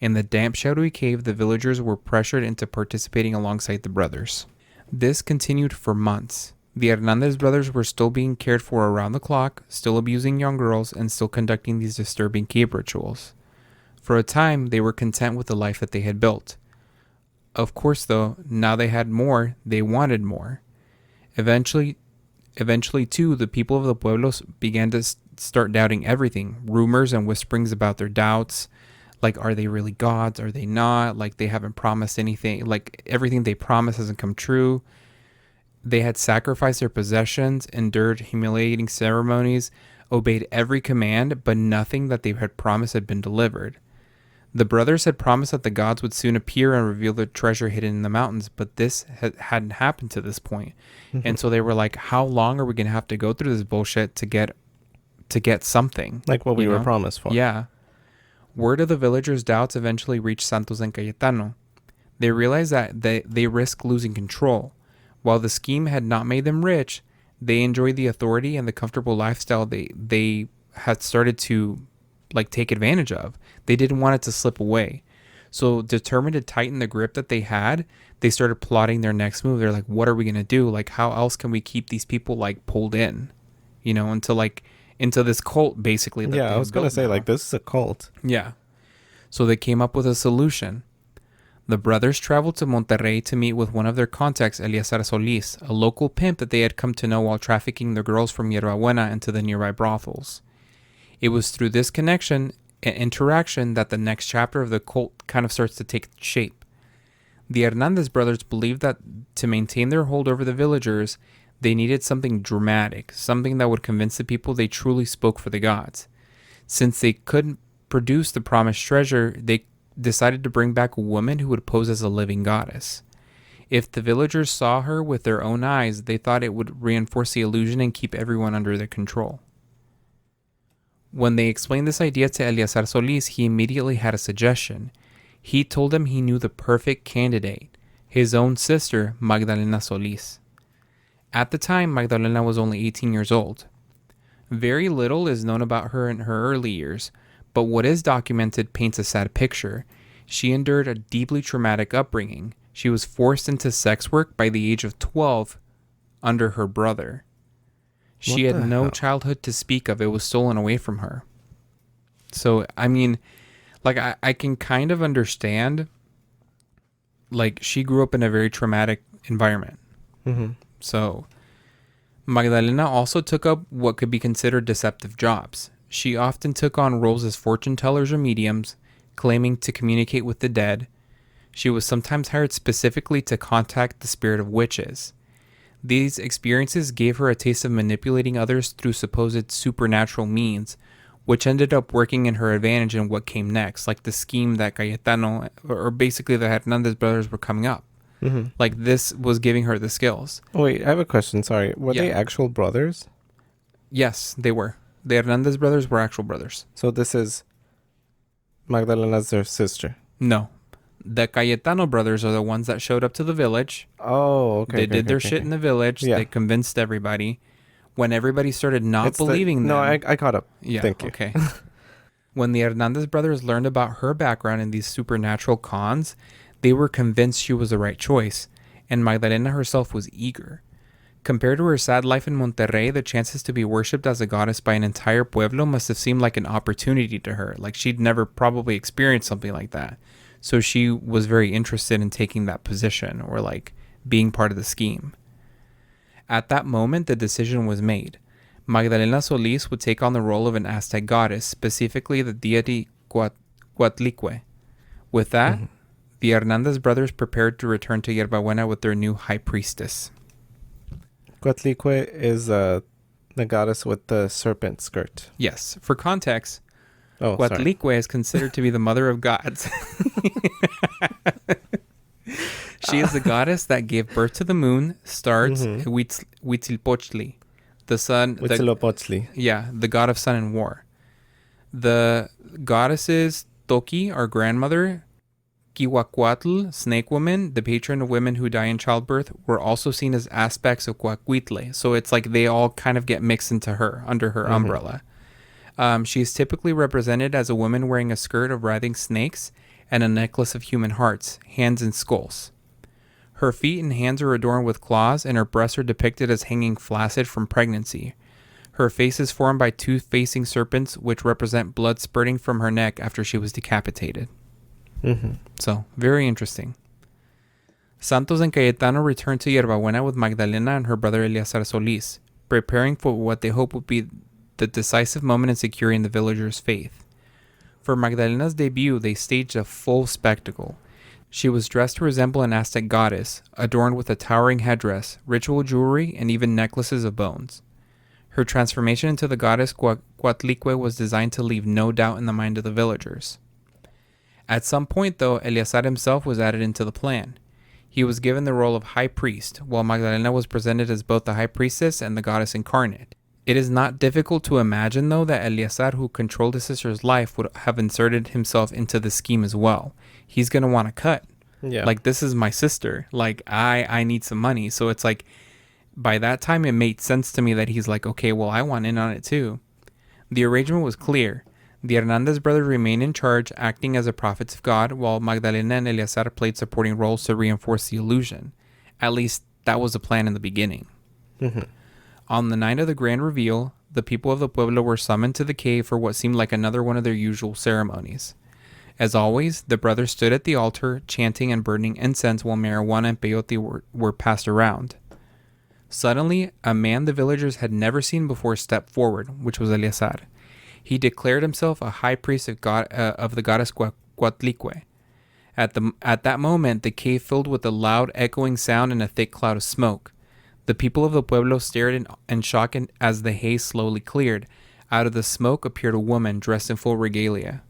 In the damp, shadowy cave, the villagers were pressured into participating alongside the brothers. This continued for months. The Hernandez brothers were still being cared for around the clock, still abusing young girls, and still conducting these disturbing cave rituals. For a time, they were content with the life that they had built. Of course, though, now they had more, they wanted more. Eventually too, the people of the pueblos began to start doubting everything. Rumors and whisperings about their doubts. Like, are they really gods? Are they not? Like, they haven't promised anything. Like, everything they promised hasn't come true. They had sacrificed their possessions, endured humiliating ceremonies, obeyed every command, but nothing that they had promised had been delivered. The brothers had promised that the gods would soon appear and reveal the treasure hidden in the mountains, but this hadn't happened to this point. Mm-hmm. And so they were like, how long are we going to have to go through this bullshit to get something? Like what we were promised for. Yeah. Word of the villagers' doubts eventually reached Santos and Cayetano. They realized that they risked losing control. While the scheme had not made them rich, they enjoyed the authority and the comfortable lifestyle they had started to take advantage of. They didn't want it to slip away. So determined to tighten the grip that they had, they started plotting their next move. They're like, what are we going to do? Like, how else can we keep these people pulled in, into this cult basically? Yeah, I was going to say this is a cult. Yeah. So they came up with a solution. The brothers traveled to Monterrey to meet with one of their contacts, Eleazar Solís, a local pimp that they had come to know while trafficking the girls from Yerba Buena into the nearby brothels. It was through this connection and interaction that the next chapter of the cult kind of starts to take shape. The Hernandez brothers believed that to maintain their hold over the villagers, they needed something dramatic, something that would convince the people they truly spoke for the gods. Since they couldn't produce the promised treasure, they decided to bring back a woman who would pose as a living goddess. If the villagers saw her with their own eyes, they thought it would reinforce the illusion and keep everyone under their control. When they explained this idea to Eleazar Solís, he immediately had a suggestion. He told them he knew the perfect candidate, his own sister, Magdalena Solís. At the time, Magdalena was only 18 years old. Very little is known about her in her early years, but what is documented paints a sad picture. She endured a deeply traumatic upbringing. She was forced into sex work by the age of 12 under her brother. She had no childhood to speak of. It was stolen away from her. So, I mean, I can kind of understand, she grew up in a very traumatic environment. Mm-hmm. So, Magdalena also took up what could be considered deceptive jobs. She often took on roles as fortune tellers or mediums, claiming to communicate with the dead. She was sometimes hired specifically to contact the spirit of witches. These experiences gave her a taste of manipulating others through supposed supernatural means, which ended up working in her advantage in what came next, like the scheme that Cayetano, or basically the Hernandez brothers, were coming up. Mm-hmm. This was giving her the skills. Oh, wait, I have a question. Sorry. Were they actual brothers? Yes, they were. The Hernandez brothers were actual brothers. So this is Magdalena's their sister? No. The Cayetano brothers are the ones that showed up to the village. Oh, okay. They did their shit in the village. Yeah. They convinced everybody. When everybody started not believing them. No, I caught up. Yeah. Thank you. Okay. When the Hernandez brothers learned about her background in these supernatural cons, they were convinced she was the right choice, and Magdalena herself was eager. Compared to her sad life in Monterrey, the chances to be worshipped as a goddess by an entire pueblo must have seemed like an opportunity to her. Like she'd never probably experienced something like that. So she was very interested in taking that position or like being part of the scheme. At that moment, the decision was made. Magdalena Solís would take on the role of an Aztec goddess, specifically the deity Coatlicue. With that, the Hernandez brothers prepared to return to Yerba Buena with their new high priestess. Coatlicue is the goddess with the serpent skirt. Yes. For context, Coatlicue is considered to be the mother of gods. She is the goddess that gave birth to the moon, stars, Huitzilopochtli, the sun. Huitzilopochtli. The god of sun and war. The goddesses Toki, our grandmother, Kiwacuatl, snake woman, the patron of women who die in childbirth, were also seen as aspects of Coahuitle. So it's like they all kind of get mixed into her, under her umbrella. She is typically represented as a woman wearing a skirt of writhing snakes and a necklace of human hearts, hands, and skulls. Her feet and hands are adorned with claws, and her breasts are depicted as hanging flaccid from pregnancy. Her face is formed by two facing serpents, which represent blood spurting from her neck after she was decapitated. So, very interesting. Santos and Cayetano returned to Yerba Buena with Magdalena and her brother Eleazar Solís, preparing for what they hope would be the decisive moment in securing the villagers' faith. For Magdalena's debut, they staged a full spectacle. She was dressed to resemble an Aztec goddess, adorned with a towering headdress, ritual jewelry, and even necklaces of bones. Her transformation into the goddess Coatlicue was designed to leave no doubt in the mind of the villagers. At some point, though, Eleazar himself was added into the plan. He was given the role of high priest, while Magdalena was presented as both the high priestess and the goddess incarnate. It is not difficult to imagine, though, that Eleazar, who controlled his sister's life, would have inserted himself into the scheme as well. He's going to want to cut. Yeah. Like, this is my sister. Like, I need some money. So it's like, by that time, it made sense to me that he's like, okay, well, I want in on it too. The arrangement was clear. The Hernandez brothers remained in charge, acting as the prophets of God, while Magdalena and Eleazar played supporting roles to reinforce the illusion. At least, that was the plan in the beginning. On the night of the grand reveal, the people of the pueblo were summoned to the cave for what seemed like another one of their usual ceremonies. As always, the brothers stood at the altar, chanting and burning incense while marijuana and peyote were passed around. Suddenly, a man the villagers had never seen before stepped forward, which was Eleazar. He declared himself a high priest of the goddess Coatlicue. At that moment, the cave filled with a loud echoing sound and a thick cloud of smoke. The people of the pueblo stared in shock as the haze slowly cleared. Out of the smoke appeared a woman dressed in full regalia.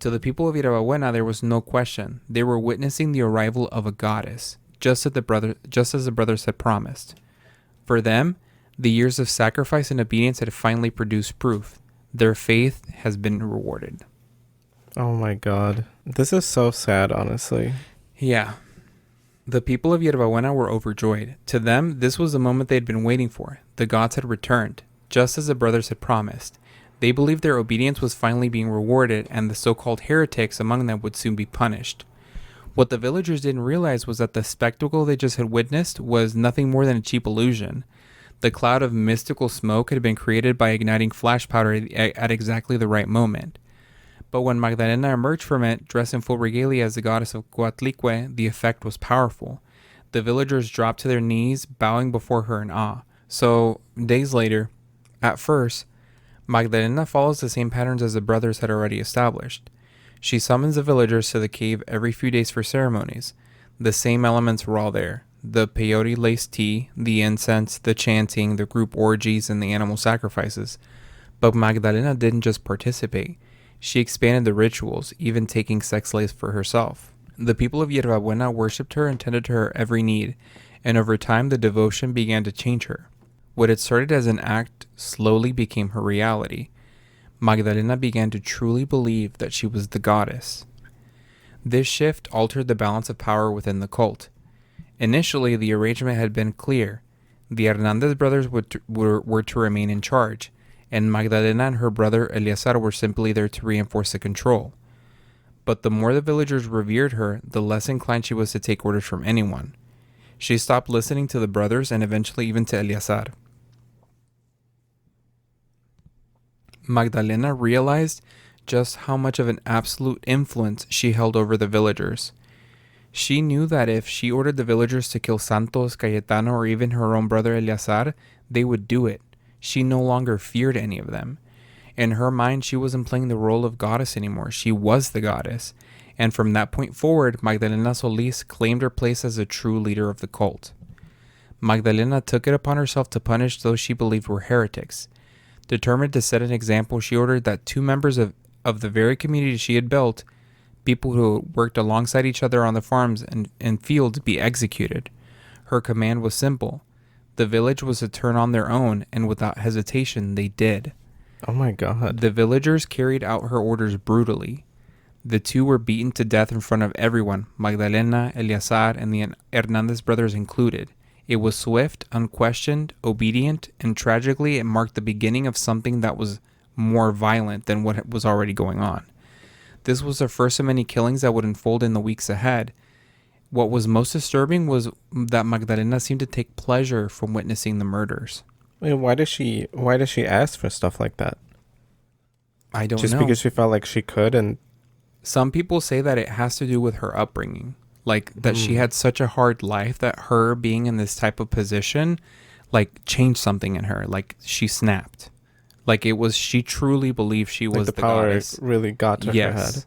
To the people of Yerba Buena, there was no question. They were witnessing the arrival of a goddess, just as the brothers had promised. For them, the years of sacrifice and obedience had finally produced proof. Their faith has been rewarded. Oh my God. This is so sad, honestly. Yeah. The people of Yerba Buena were overjoyed. To them, this was the moment they had been waiting for. The gods had returned, just as the brothers had promised. They believed their obedience was finally being rewarded, and the so-called heretics among them would soon be punished. What the villagers didn't realize was that the spectacle they just had witnessed was nothing more than a cheap illusion. The cloud of mystical smoke had been created by igniting flash powder at exactly the right moment. But when Magdalena emerged from it, dressed in full regalia as the goddess of Coatlicue, the effect was powerful. The villagers dropped to their knees, bowing before her in awe. So, days later, at first, Magdalena follows the same patterns as the brothers had already established. She summons the villagers to the cave every few days for ceremonies. The same elements were all there. The peyote-laced tea, the incense, the chanting, the group orgies, and the animal sacrifices. But Magdalena didn't just participate. She expanded the rituals, even taking sex slaves for herself. The people of Yerba Buena worshipped her and tended to her every need, and over time the devotion began to change her. What had started as an act slowly became her reality. Magdalena began to truly believe that she was the goddess. This shift altered the balance of power within the cult. Initially, the arrangement had been clear. The Hernandez brothers were to remain in charge, and Magdalena and her brother Eleazar were simply there to reinforce the control. But the more the villagers revered her, the less inclined she was to take orders from anyone. She stopped listening to the brothers and eventually even to Eleazar. Magdalena realized just how much of an absolute influence she held over the villagers. She knew that if she ordered the villagers to kill Santos, Cayetano, or even her own brother Eleazar, they would do it. She no longer feared any of them. In her mind, she wasn't playing the role of goddess anymore. She was the goddess. And from that point forward, Magdalena Solís claimed her place as a true leader of the cult. Magdalena took it upon herself to punish those she believed were heretics. Determined to set an example, she ordered that 2 members of the very community she had built, people who worked alongside each other on the farms and fields, be executed. Her command was simple. The village was to turn on their own, and without hesitation, they did. Oh my God. The villagers carried out her orders brutally. The 2 were beaten to death in front of everyone, Magdalena, Eleazar, and the Hernandez brothers included. It was swift, unquestioned, obedient, and tragically it marked the beginning of something that was more violent than what was already going on. This was the first of many killings that would unfold in the weeks ahead. What was most disturbing was that Magdalena seemed to take pleasure from witnessing the murders. Wait, why does she ask for stuff like that? I don't know. Just because she felt like she could? And some people say that it has to do with her upbringing. Like, that she had such a hard life that her being in this type of position, like, changed something in her. Like, she snapped. Like, it was, she truly believed she was the power goddess. Really got to her head.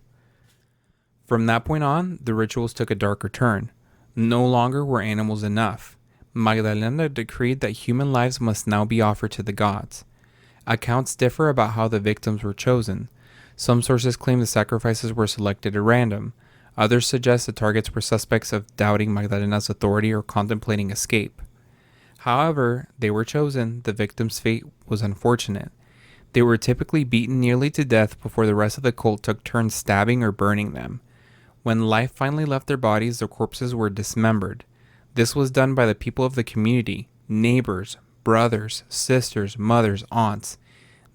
From that point on, the rituals took a darker turn. No longer were animals enough. Magdalena decreed that human lives must now be offered to the gods. Accounts differ about how the victims were chosen. Some sources claim the sacrifices were selected at random. Others suggest the targets were suspects of doubting Magdalena's authority or contemplating escape. However, they were chosen. The victims' fate was unfortunate. They were typically beaten nearly to death before the rest of the cult took turns stabbing or burning them. When life finally left their bodies, their corpses were dismembered. This was done by the people of the community, neighbors, brothers, sisters, mothers, aunts.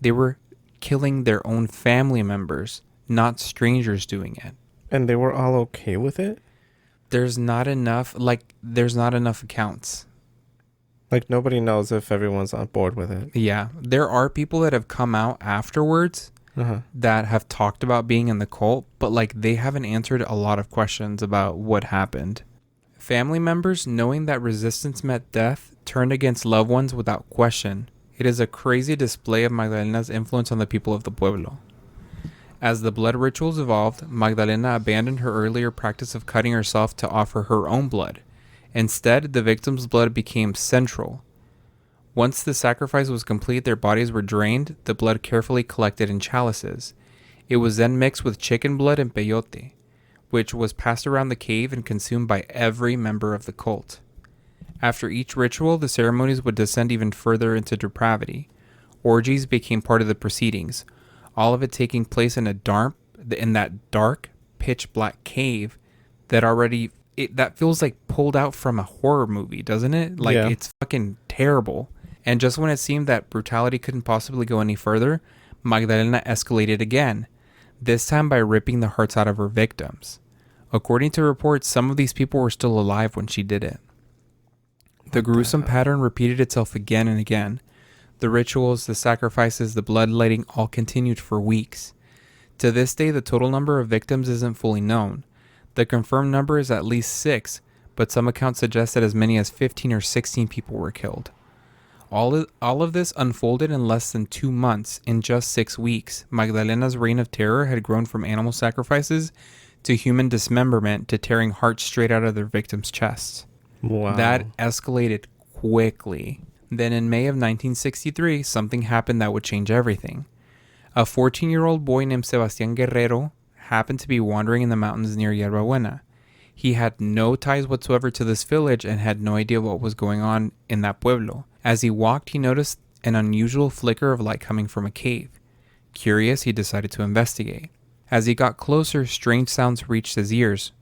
They were killing their own family members, not strangers doing it. And they were all okay with it? There's not enough accounts. Like, nobody knows if everyone's on board with it. Yeah. There are people that have come out afterwards that have talked about being in the cult, but, like, they haven't answered a lot of questions about what happened. Family members, knowing that resistance meant death, turned against loved ones without question. It is a crazy display of Magdalena's influence on the people of the pueblo. As the blood rituals evolved, Magdalena abandoned her earlier practice of cutting herself to offer her own blood. Instead, the victim's blood became central. Once the sacrifice was complete, their bodies were drained, the blood carefully collected in chalices. It was then mixed with chicken blood and peyote, which was passed around the cave and consumed by every member of the cult. After each ritual, the ceremonies would descend even further into depravity. Orgies became part of the proceedings, all of it taking place in that dark, pitch-black cave that feels like pulled out from a horror movie, doesn't it? Like, yeah. It's fucking terrible. And just when it seemed that brutality couldn't possibly go any further, Magdalena escalated again, this time by ripping the hearts out of her victims. According to reports, some of these people were still alive when she did it. The gruesome pattern repeated itself again and again. The rituals, the sacrifices, the bloodletting all continued for weeks. To this day, the total number of victims isn't fully known. The confirmed number is at least 6, but some accounts suggest that as many as 15 or 16 people were killed. All of this unfolded in less than 2 months. In just 6 weeks, Magdalena's reign of terror had grown from animal sacrifices to human dismemberment to tearing hearts straight out of their victims' chests. Wow. That escalated quickly. Then in May of 1963, something happened that would change everything. A 14-year-old boy named Sebastián Guerrero happened to be wandering in the mountains near Yerba Buena. He had no ties whatsoever to this village and had no idea what was going on in that pueblo. As he walked, he noticed an unusual flicker of light coming from a cave. Curious, he decided to investigate. As he got closer, strange sounds reached his ears.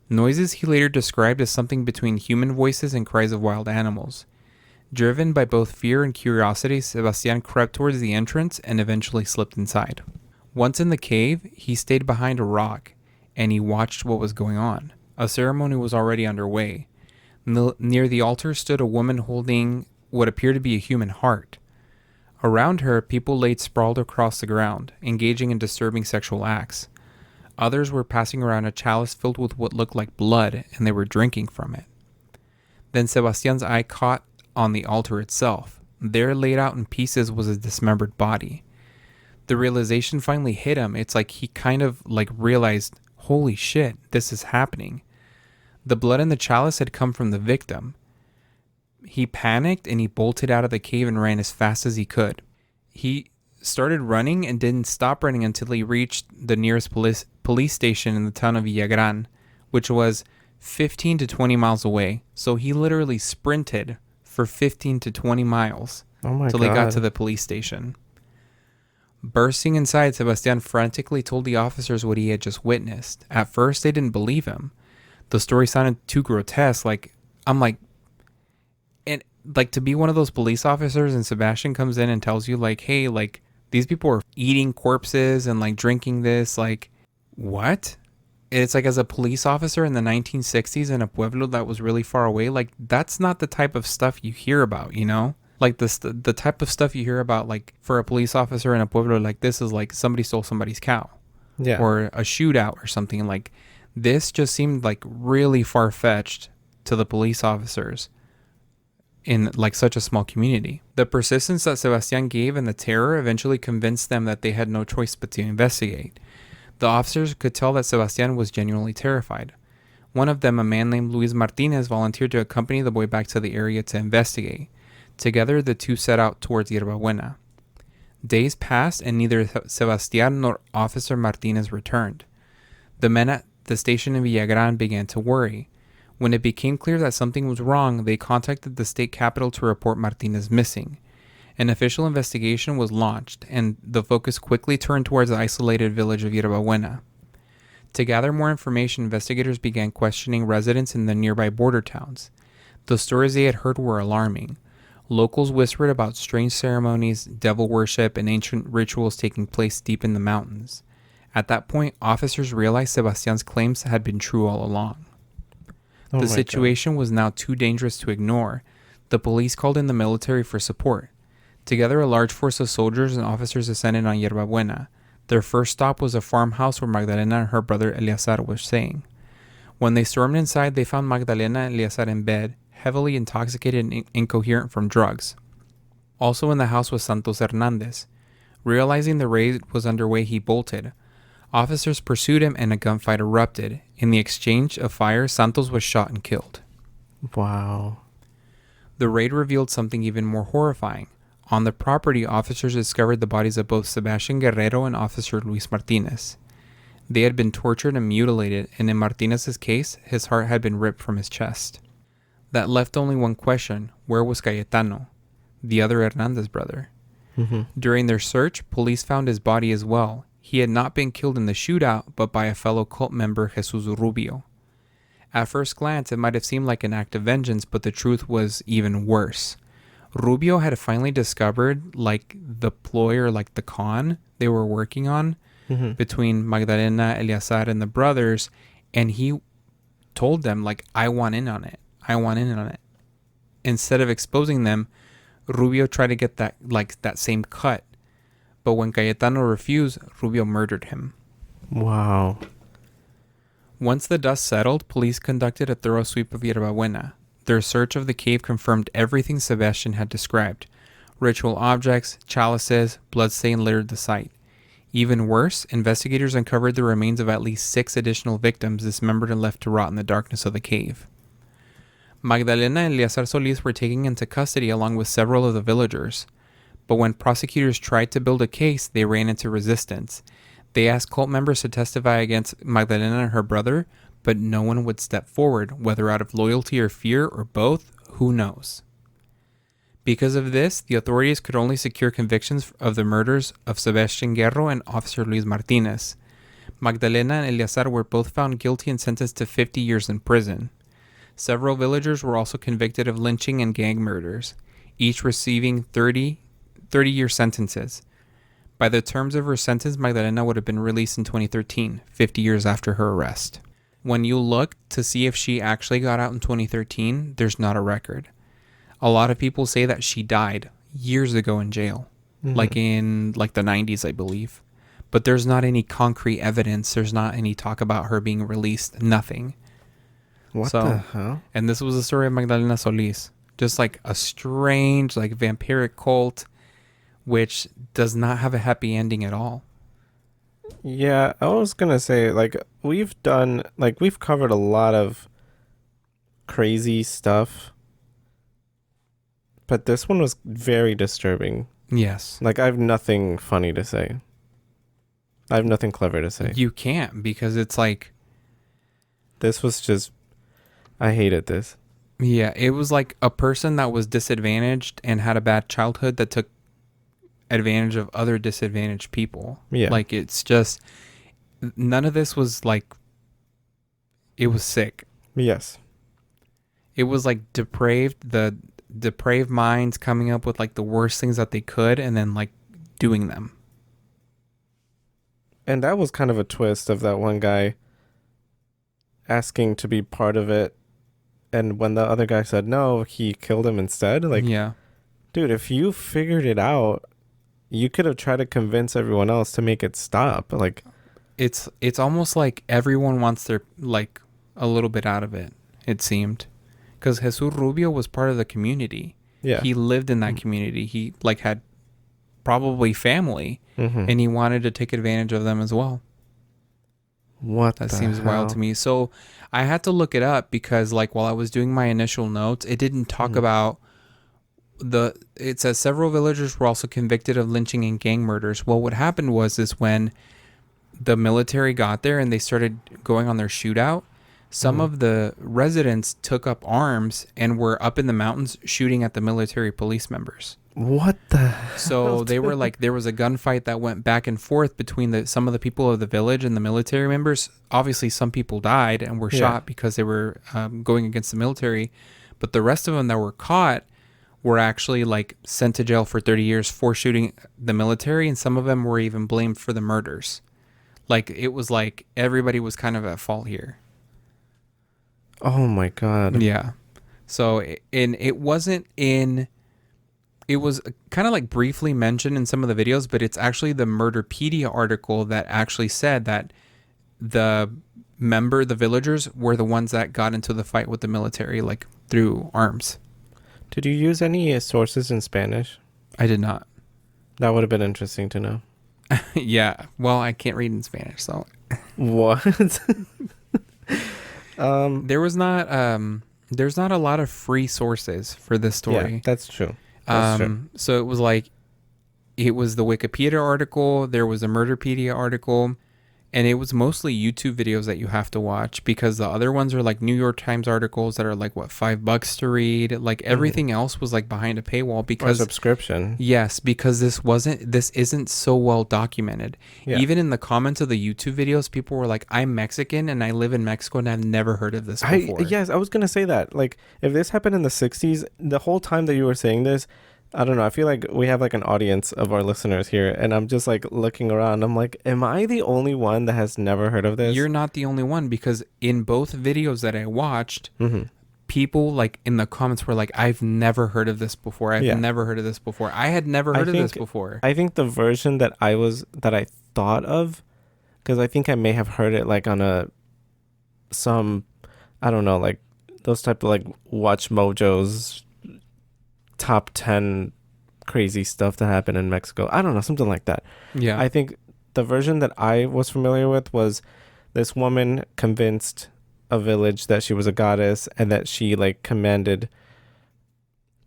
Noises he later described as something between human voices and cries of wild animals. Driven by both fear and curiosity, Sebastian crept towards the entrance and eventually slipped inside. Once in the cave, he stayed behind a rock, and he watched what was going on. A ceremony was already underway. Near the altar stood a woman holding what appeared to be a human heart. Around her, people laid sprawled across the ground, engaging in disturbing sexual acts. Others were passing around a chalice filled with what looked like blood, and they were drinking from it. Then Sebastian's eye caught on the altar itself. There, laid out in pieces, was a dismembered body. The realization finally hit him. It's like he kind of realized, holy shit, this is happening. The blood in the chalice had come from the victim. He panicked and he bolted out of the cave and ran as fast as he could. He started running and didn't stop running until he reached the nearest police station in the town of Villagran, which was 15 to 20 miles away. So he literally sprinted for 15 to 20 miles until he got to the police station. Bursting inside, Sebastian frantically told the officers what he had just witnessed. At first, they didn't believe him. The story sounded too grotesque. To be one of those police officers, and Sebastian comes in and tells you, hey, these people are eating corpses and, drinking this, what? It's as a police officer in the 1960s in a pueblo that was really far away, that's not the type of stuff you hear about, you know? The type of stuff you hear about, for a police officer in a pueblo like this is somebody stole somebody's cow. Yeah. Or a shootout or something. This just seemed really far-fetched to the police officers in such a small community. The persistence that Sebastian gave and the terror eventually convinced them that they had no choice but to investigate. The officers could tell that Sebastian was genuinely terrified. One of them, a man named Luis Martinez, volunteered to accompany the boy back to the area to investigate. Together, the two set out towards Yerba Buena. Days passed, and neither Sebastian nor Officer Martinez returned. The men at the station in Villagran began to worry. When it became clear that something was wrong, they contacted the state capital to report Martinez missing. An official investigation was launched, and the focus quickly turned towards the isolated village of Yerba Buena. To gather more information, investigators began questioning residents in the nearby border towns. The stories they had heard were alarming. Locals whispered about strange ceremonies, devil worship, and ancient rituals taking place deep in the mountains. At that point, officers realized Sebastian's claims had been true all along. The situation was now too dangerous to ignore. The police called in the military for support. Together, a large force of soldiers and officers descended on Yerba Buena. Their first stop was a farmhouse where Magdalena and her brother Eleazar were staying. When they stormed inside, they found Magdalena and Eleazar in bed, heavily intoxicated and incoherent from drugs. Also in the house was Santos Hernandez. Realizing the raid was underway, he bolted. Officers pursued him and a gunfight erupted. In the exchange of fire, Santos was shot and killed. Wow. The raid revealed something even more horrifying. On the property, officers discovered the bodies of both Sebastian Guerrero and Officer Luis Martinez. They had been tortured and mutilated, and in Martinez's case, his heart had been ripped from his chest. That left only one question: where was Cayetano, the other Hernandez brother? Mm-hmm. During their search, police found his body as well. He had not been killed in the shootout, but by a fellow cult member, Jesus Rubio. At first glance, it might have seemed like an act of vengeance, but the truth was even worse. Rubio had finally discovered the ploy or the con they were working on between Magdalena, Eleazar, and the brothers, and he told them, I want in on it. I want in on it. Instead of exposing them, Rubio tried to get that that same cut. But when Cayetano refused, Rubio murdered him. Wow. Once the dust settled, police conducted a thorough sweep of Yerba Buena. Their search of the cave confirmed everything Sebastian had described. Ritual objects, chalices, bloodstain littered the site. Even worse, investigators uncovered the remains of at least 6 additional victims dismembered and left to rot in the darkness of the cave. Magdalena and Eleazar Solís were taken into custody along with several of the villagers. But when prosecutors tried to build a case, they ran into resistance. They asked cult members to testify against Magdalena and her brother, but no one would step forward, whether out of loyalty or fear or both, who knows. Because of this, the authorities could only secure convictions of the murders of Sebastian Guerrero and Officer Luis Martinez. Magdalena and Eleazar were both found guilty and sentenced to 50 years in prison. Several villagers were also convicted of lynching and gang murders, each receiving 30-year sentences. By the terms of her sentence, Magdalena would have been released in 2013, 50 years after her arrest. When you look to see if she actually got out in 2013, there's not a record. A lot of people say that she died years ago in jail, like in the 90s, I believe. But there's not any concrete evidence. There's not any talk about her being released. Nothing. What the hell? And this was the story of Magdalena Solís. Just like a strange, like vampiric cult, which does not have a happy ending at all. Yeah, I was gonna say, like, we've covered a lot of crazy stuff, but this one was very disturbing. Yes. Like, I have nothing funny to say. I have nothing clever to say. You can't, because it's like... This was just... I hated this. Yeah, it was like a person that was disadvantaged and had a bad childhood that took advantage of other disadvantaged people. Yeah. Like, it's just... None of this was like... It was sick. Yes. It was like depraved, the depraved minds coming up with like the worst things that they could and then like doing them. And that was kind of a twist of that one guy asking to be part of it. And when the other guy said no, he killed him instead. Like, yeah, dude, if you figured it out, you could have tried to convince everyone else to make it stop. Like, it's almost like everyone wants their like a little bit out of it. It seemed, because Jesus Rubio was part of the community. Yeah, he lived in that community. He like had probably family, and he wanted to take advantage of them as well. What that the seems hell? wild to me. So I had to look it up because like while I was doing my initial notes, it didn't talk about it says several villagers were also convicted of lynching and gang murders. Well, what happened was when the military got there and they started going on their shootout, some of the residents took up arms and were up in the mountains shooting at the military police members. What the So hell, they were like, there was a gunfight that went back and forth between some of the people of the village and the military members. Obviously, some people died and were shot because they were going against the military. But the rest of them that were caught were actually like sent to jail for 30 years for shooting the military. And some of them were even blamed for the murders. Like, it was like everybody was kind of at fault here. Oh my God. Yeah. So, it wasn't in... It was kind of like briefly mentioned in some of the videos, but it's actually the Murderpedia article that actually said that the villagers were the ones that got into the fight with the military, like through arms. Did you use any sources in Spanish? I did not. That would have been interesting to know. Yeah. Well, I can't read in Spanish, so. What? There's not a lot of free sources for this story. Yeah, that's true. So it was like, it was the Wikipedia article, there was a Murderpedia article, and it was mostly YouTube videos that you have to watch because the other ones are like New York Times articles that are like, what, $5 to read? Like everything else was like behind a paywall because... Or subscription. Yes, because this isn't so well documented. Yeah. Even in the comments of the YouTube videos, people were like, I'm Mexican and I live in Mexico and I've never heard of this before. Yes, I was going to say that. Like, if this happened in the 60s, the whole time that you were saying this, I don't know. I feel like we have like an audience of our listeners here, and I'm just like looking around. I'm like, am I the only one that has never heard of this? You're not the only one because in both videos that I watched, people like in the comments were like, I've never heard of this before. I've never heard of this before. I had never heard of this before. I think the version that I thought of, because I think I may have heard it like on I don't know, like those type of like Watch Mojo's top 10 crazy stuff that happened in Mexico. I don't know, something like that. Yeah. I think the version that I was familiar with was this woman convinced a village that she was a goddess and that she like commanded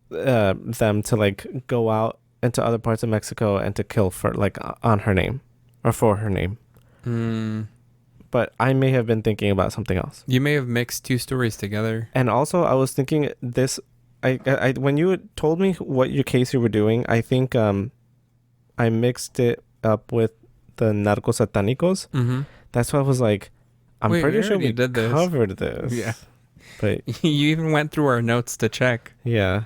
them to like go out into other parts of Mexico and to kill for like on her name or for her name. But I may have been thinking about something else. You may have mixed two stories together. And also I was thinking this, I when you told me what your case you were doing, I think I mixed it up with the narcos satánicos. That's why I was like, I'm pretty sure we did covered this. Yeah. But you even went through our notes to check. Yeah.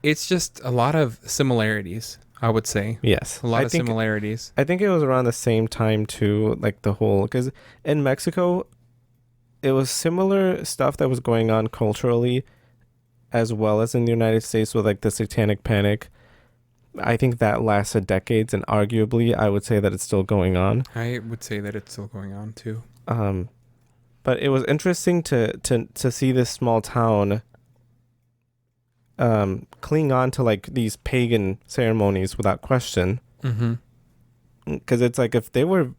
It's just a lot of similarities, I would say. Yes. A lot of similarities. I think it was around the same time too, like the whole, because in Mexico, it was similar stuff that was going on culturally as well as in the United States with like the Satanic Panic. I think that lasted decades, and arguably I would say that it's still going on. I would say that it's still going on too. But it was interesting to see this small town cling on to like these pagan ceremonies without question. Mm-hmm. Because it's like if they were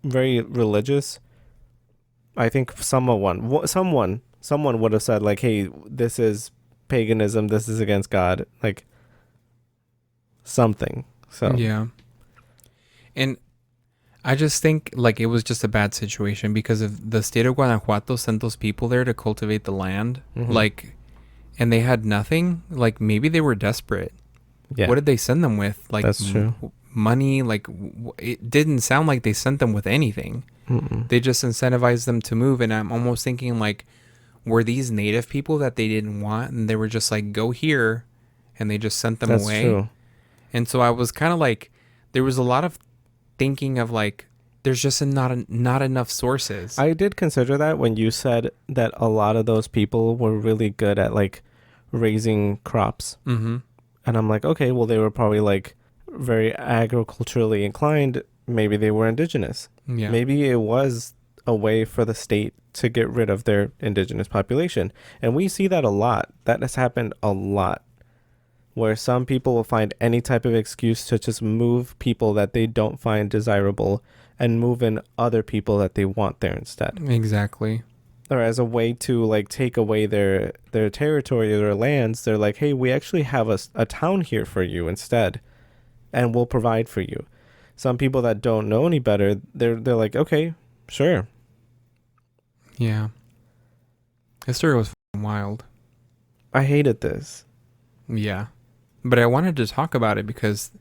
very religious, I think someone would have said like, hey, this is paganism, this is against God, like something. So yeah. And I just think like it was just a bad situation because of the state of Guanajuato sent those people there to cultivate the land, like, and they had nothing. Like maybe they were desperate. Yeah. What did they send them with? Like that's true. Money. Like it didn't sound like they sent them with anything. They just incentivized them to move. And I'm almost thinking like, were these native people that they didn't want, and they were just like, go here, and they just sent them that's away. True. And so I was kind of like, there was a lot of thinking of like, there's just not enough sources. I did consider that when you said that a lot of those people were really good at like raising crops. And I'm like, okay, well, they were probably like very agriculturally inclined. Maybe they were indigenous. Yeah. Maybe it was a way for the state to get rid of their indigenous population. And we see that a lot. That has happened a lot, where some people will find any type of excuse to just move people that they don't find desirable and move in other people that they want there instead. Exactly. Or as a way to like take away their territory or their lands, they're like, hey, we actually have a town here for you instead, and we'll provide for you. Some people that don't know any better, they're like, okay, sure. Yeah. This story was wild. I hated this. Yeah. But I wanted to talk about it because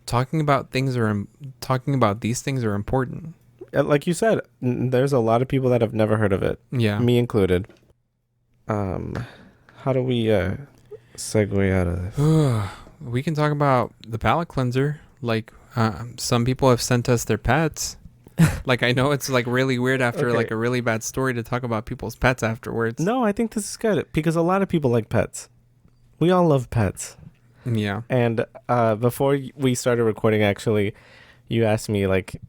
talking about these things are important. Like you said, there's a lot of people that have never heard of it. Yeah. Me included. How do we segue out of this? We can talk about the palate cleanser. Like some people have sent us their pets. Like I know it's like really weird after like a really bad story to talk about people's pets afterwards. No, I think this is good because a lot of people like pets. We all love pets. Yeah. And before we started recording, actually, you asked me like,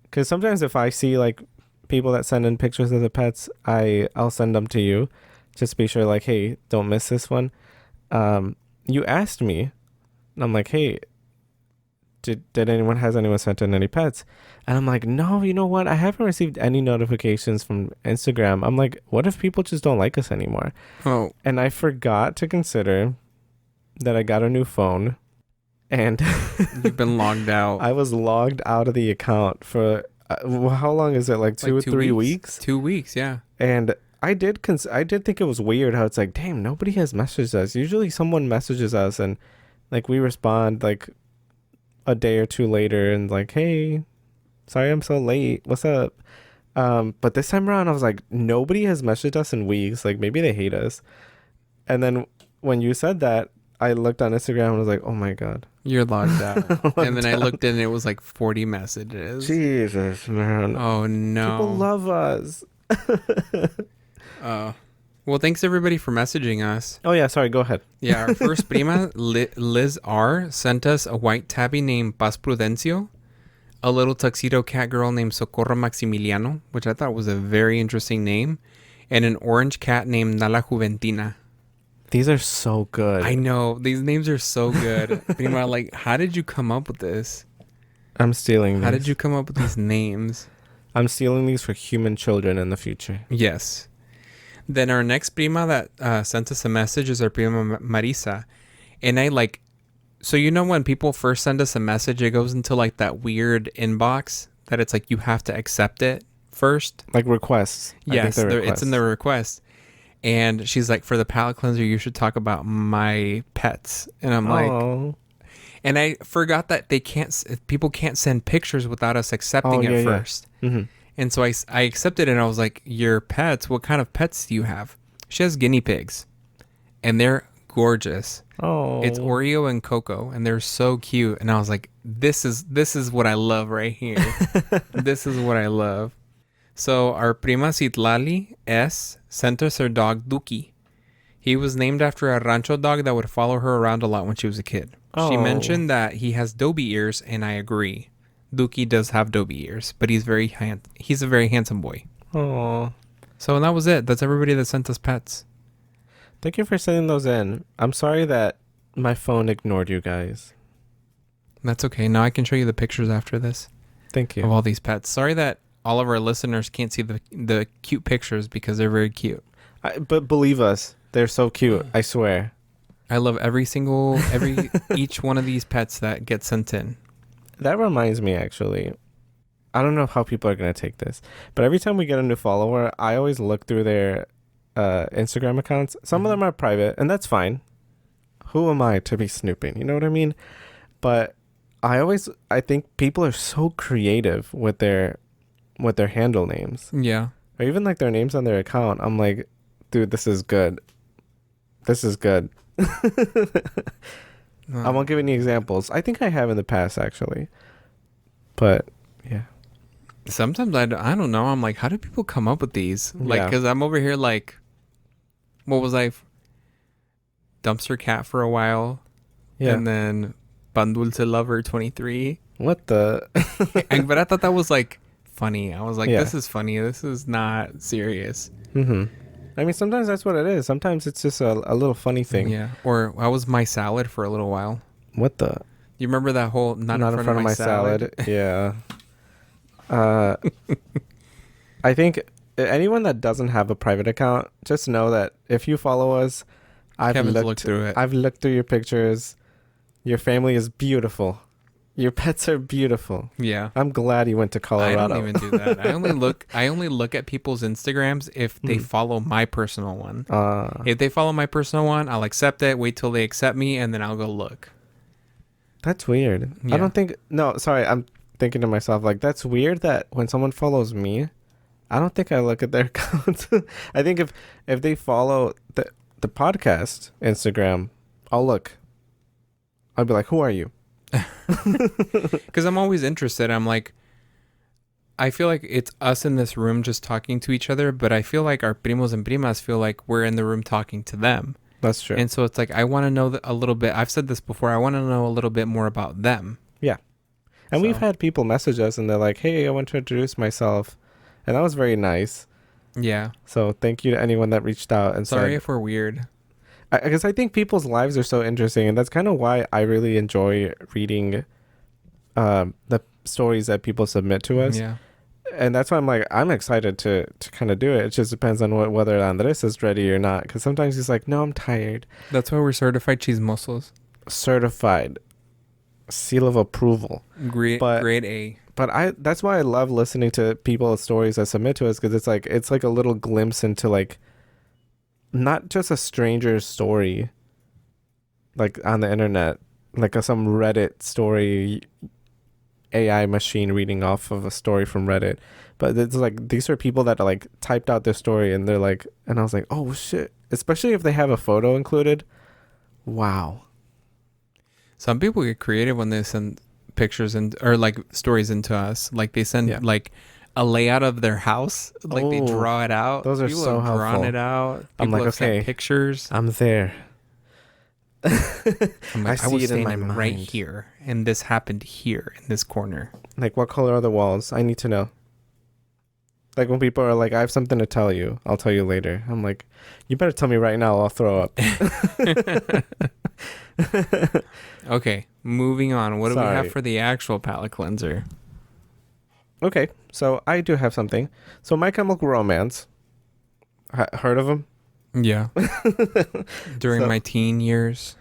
because sometimes if I see like people that send in pictures of the pets, I'll send them to you, just to be sure like, hey, don't miss this one. You asked me, and I'm like, hey, has anyone sent in any pets? And I'm like, no, you know what? I haven't received any notifications from Instagram. I'm like, what if people just don't like us anymore? Oh. And I forgot to consider that I got a new phone, and you've been logged out. I was logged out of the account for how long is it? Like two or 3 weeks? 2 weeks, yeah. And I did think it was weird how it's like, damn, nobody has messaged us. Usually someone messages us and like we respond like a day or two later and like, hey, sorry I'm so late, what's up? But this time around I was like, nobody has messaged us in weeks, like maybe they hate us. And then when you said that, I looked on Instagram and was like, oh my god, you're logged out. And then I looked in and it was like 40 messages. Jesus, man. Oh no, people love us. Well, thanks everybody for messaging us. Oh yeah, sorry, go ahead. Yeah, our first prima, Liz R, sent us a white tabby named Paz Prudencio, a little tuxedo cat girl named Socorro Maximiliano, which I thought was a very interesting name, and an orange cat named Nala Juventina. These are so good. I know, these names are so good. Prima, like, how did you come up with this? I'm stealing these. How did you come up with these names? I'm stealing these for human children in the future. Yes. Then our next prima that sent us a message is our prima Marisa. And I like, so you know when people first send us a message, it goes into like that weird inbox that it's like you have to accept it first. Like requests. Yes, it's in the request. And she's like, for the palate cleanser, you should talk about my pets. And I'm like, And I forgot that people can't send pictures without us accepting it first. Yeah. Mm-hmm. And so I accepted it, and I was like, your pets, what kind of pets do you have? She has guinea pigs, and they're gorgeous. Oh. It's Oreo and Coco, and they're so cute. And I was like, this is what I love right here. This is what I love. So our prima Citlali S sent us her dog Duki. He was named after a rancho dog that would follow her around a lot when she was a kid. Oh. She mentioned that he has doby ears, and I agree. Duki does have doby ears, but he's a very handsome boy. Oh. So that was it. That's everybody that sent us pets. Thank you for sending those in. I'm sorry that my phone ignored you guys. That's okay. Now I can show you the pictures after this. Thank you. Of all these pets. Sorry that all of our listeners can't see the cute pictures because they're very cute. But believe us, they're so cute. I swear. I love each one of these pets that get sent in. That reminds me, actually. I don't know how people are going to take this, but every time we get a new follower, I always look through their Instagram accounts. Some of them are private, and that's fine. Who am I to be snooping? You know what I mean? But I think people are so creative with their handle names. Yeah. Or even like their names on their account. I'm like, dude, this is good. This is good. I won't give any examples. I think I have in the past, actually. But, yeah. Sometimes I don't know. I'm like, how do people come up with these? Like, because I'm over here like, what was I? Dumpster Cat for a while. Yeah. And then Bandulce Lover 23. What the? But I thought that was like funny. I was like, this is funny. This is not serious. Mm-hmm. I mean, sometimes that's what it is. Sometimes it's just a little funny thing. Yeah. Or I was My Salad for a little while. What the? You remember that whole not in front of my salad? Yeah. I think anyone that doesn't have a private account, just know that if you follow us, I've looked through it. I've looked through your pictures. Your family is beautiful. Your pets are beautiful. Yeah. I'm glad you went to Colorado. I don't even do that. I only look at people's Instagrams if they follow my personal one. If they follow my personal one, I'll accept it, wait till they accept me, and then I'll go look. That's weird. Yeah. I don't think... No, sorry. I'm thinking to myself, like, that's weird that when someone follows me, I don't think I look at their accounts. I think if they follow the podcast Instagram, I'll look. I'll be like, who are you? Because I'm always interested. I'm like, I feel like it's us in this room just talking to each other, but I feel like our primos and primas feel like we're in the room talking to them. That's true. And so it's like, I want to know a little bit. I've said this before. I want to know a little bit more about them. Yeah. And we've had people message us and they're like, hey, I want to introduce myself. And that was very nice. Yeah. So thank you to anyone that reached out and Sorry if we're weird. Because I think people's lives are so interesting, and that's kind of why I really enjoy reading the stories that people submit to us. Yeah. And that's why I'm excited to kind of do it. It just depends on whether Andrez is ready or not. Because sometimes he's like, no, I'm tired. That's why we're certified chismosos. Certified. Seal of approval. Grade A. But that's why I love listening to people's stories that submit to us, because it's like a little glimpse into like not just a stranger's story like on the internet, like some Reddit story, AI machine reading off of a story from Reddit, but it's like these are people that like typed out their story and they're like, and I was like, oh shit, especially if they have a photo included. Wow. Some people get creative when they send pictures or like stories into us. Like they send like a layout of their house, like they draw it out. Those are people so helpful. Drawn it out. People I'm like, have sent pictures. I'm there. I'm like, I was standing right here, and this happened here in this corner. Like, what color are the walls? I need to know. Like when people are like, I have something to tell you. I'll tell you later. I'm like, you better tell me right now. I'll throw up. Okay, moving on. What do we have for the actual palate cleanser? Okay, so I do have something. So My Chemical Romance. Heard of them? Yeah. During my teen years,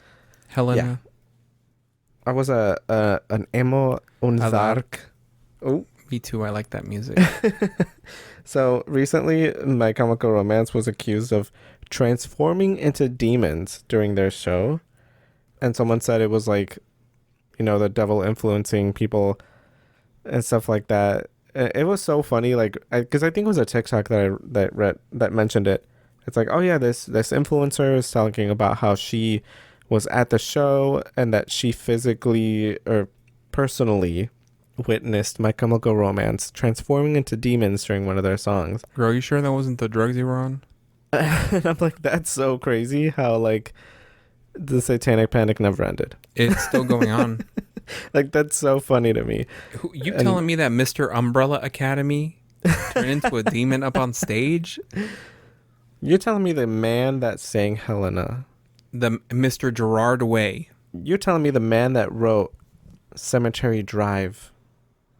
Helena. Yeah. I was an emo unzark. Oh, me too. I like that music. So recently, My Chemical Romance was accused of transforming into demons during their show. And someone said it was like the devil influencing people and stuff like that. It was so funny, like, because I think it was a TikTok that mentioned it. It's like, oh yeah, this influencer is talking about how she was at the show and that she physically or personally witnessed My Chemical Romance transforming into demons during one of their songs. Girl, you sure that wasn't the drugs you were on? And I'm like, that's so crazy how, like, the satanic panic never ended. It's still going on. Like, that's so funny to me. Telling me that Mr. Umbrella Academy turned into a demon up on stage? You're telling me the man that sang Helena, the Mr. Gerard Way. You're telling me the man that wrote Cemetery Drive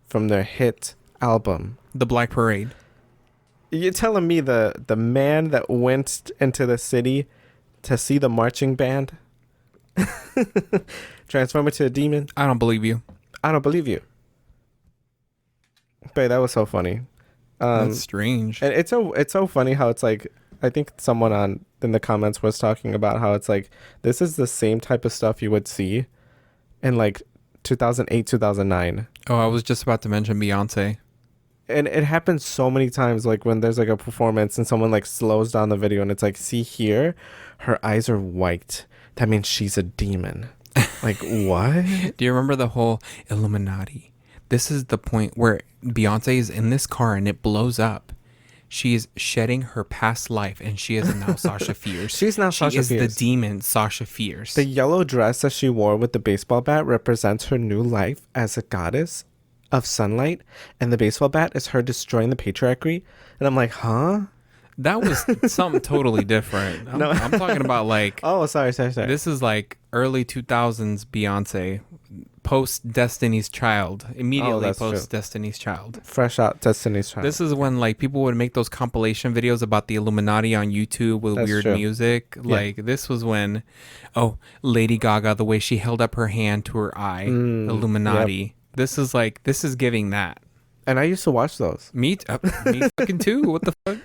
from their hit album, The Black Parade. You're telling me the man that went into the city to see the marching band transform into a demon? I don't believe you. I don't believe you. But that was so funny. That's strange. And it's so funny how it's like, I think someone in the comments was talking about how it's like, this is the same type of stuff you would see in like 2008, 2009. Oh, I was just about to mention Beyonce. And it happens so many times, like when there's like a performance and someone like slows down the video and it's like, see here, her eyes are white. That means she's a demon. Like, what? Do you remember the whole Illuminati? This is the point where Beyonce is in this car and it blows up. She is shedding her past life and she is now Sasha Fierce. She's now Sasha Fierce. She is the demon Sasha Fierce. The yellow dress that she wore with the baseball bat represents her new life as a goddess of sunlight, and the baseball bat is her destroying the patriarchy. And I'm like, huh? That was something totally different. I'm talking about like... Oh, sorry. This is like early 2000s Beyonce, post Destiny's Child, immediately post Destiny's Child. Fresh out Destiny's Child. This is when like people would make those compilation videos about the Illuminati on YouTube with weird music. Yeah. Like this was when, Lady Gaga, the way she held up her hand to her eye, Illuminati. Yep. This is giving that. And I used to watch those. Me fucking too. What the fuck?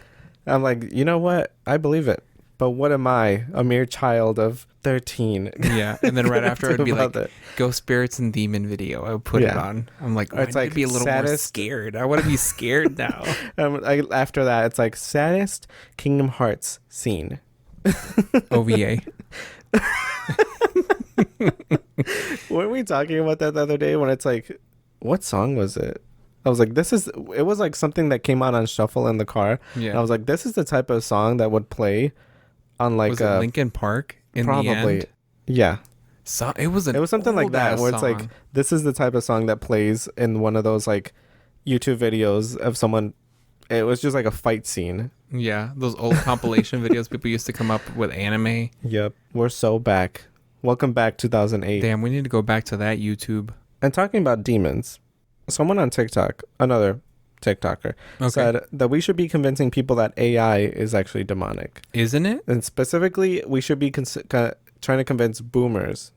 I'm like, you know what? I believe it. But what am I? A mere child of 13. Yeah. And then right after it would be like, Ghost Spirits and Demon video. I would put it on. I'm like, I need to be a little more scared. I want to be scared now. After that, it's like saddest Kingdom Hearts scene. OVA. Weren't we talking about that the other day when it's like, what song was it? I was like, it was like something that came out on shuffle in the car. Yeah. And I was like, this is the type of song that would play on like was it Linkin Park in probably, the end? Yeah. So it was something like that where it's like, this is the type of song that plays in one of those like YouTube videos of someone. It was just like a fight scene. Yeah. Those old compilation videos people used to come up with anime. Yep. We're so back. Welcome back 2008. Damn, we need to go back to that YouTube. And talking about demons, someone on TikTok, another TikToker, said that we should be convincing people that AI is actually demonic. Isn't it? And specifically, we should be trying to convince boomers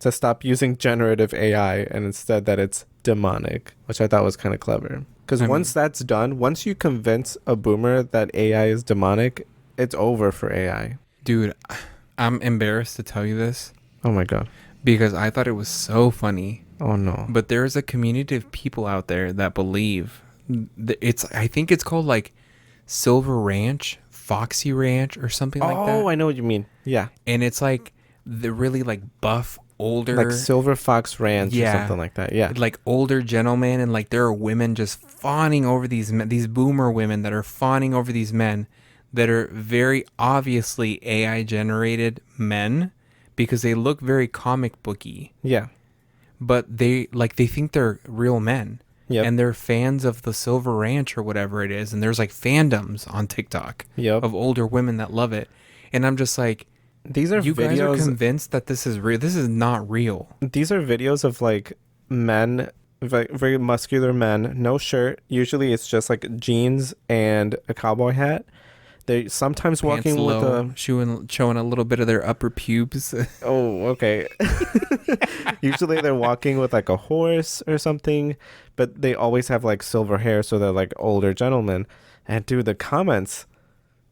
to stop using generative AI and instead that it's demonic, which I thought was kind of clever. Because once that's done, once you convince a boomer that AI is demonic, it's over for AI. Dude, I'm embarrassed to tell you this. Oh my God. Because I thought it was so funny. Oh no. But there's a community of people out there that believe I think it's called like Silver Ranch, Foxy Ranch or something like that. Oh, I know what you mean. Yeah. And it's like the really like buff older, like Silver Fox Ranch or something like that. Yeah. Like older gentlemen, and like there are women just fawning over these men, these boomer women that are fawning over these men that are very obviously AI generated men because they look very comic booky. Yeah. But they think they're real men. Yep. And they're fans of the Silver Ranch or whatever it is. And there's like fandoms on TikTok of older women that love it. And I'm just like, these are you guys are convinced that this is real. This is not real. These are videos of like men, very muscular men, no shirt. Usually it's just like jeans and a cowboy hat. They sometimes pants walking low, with showing a little bit of their upper pubes. Oh, okay. Usually they're walking with like a horse or something, but they always have like silver hair, so they're like older gentlemen. And dude, the comments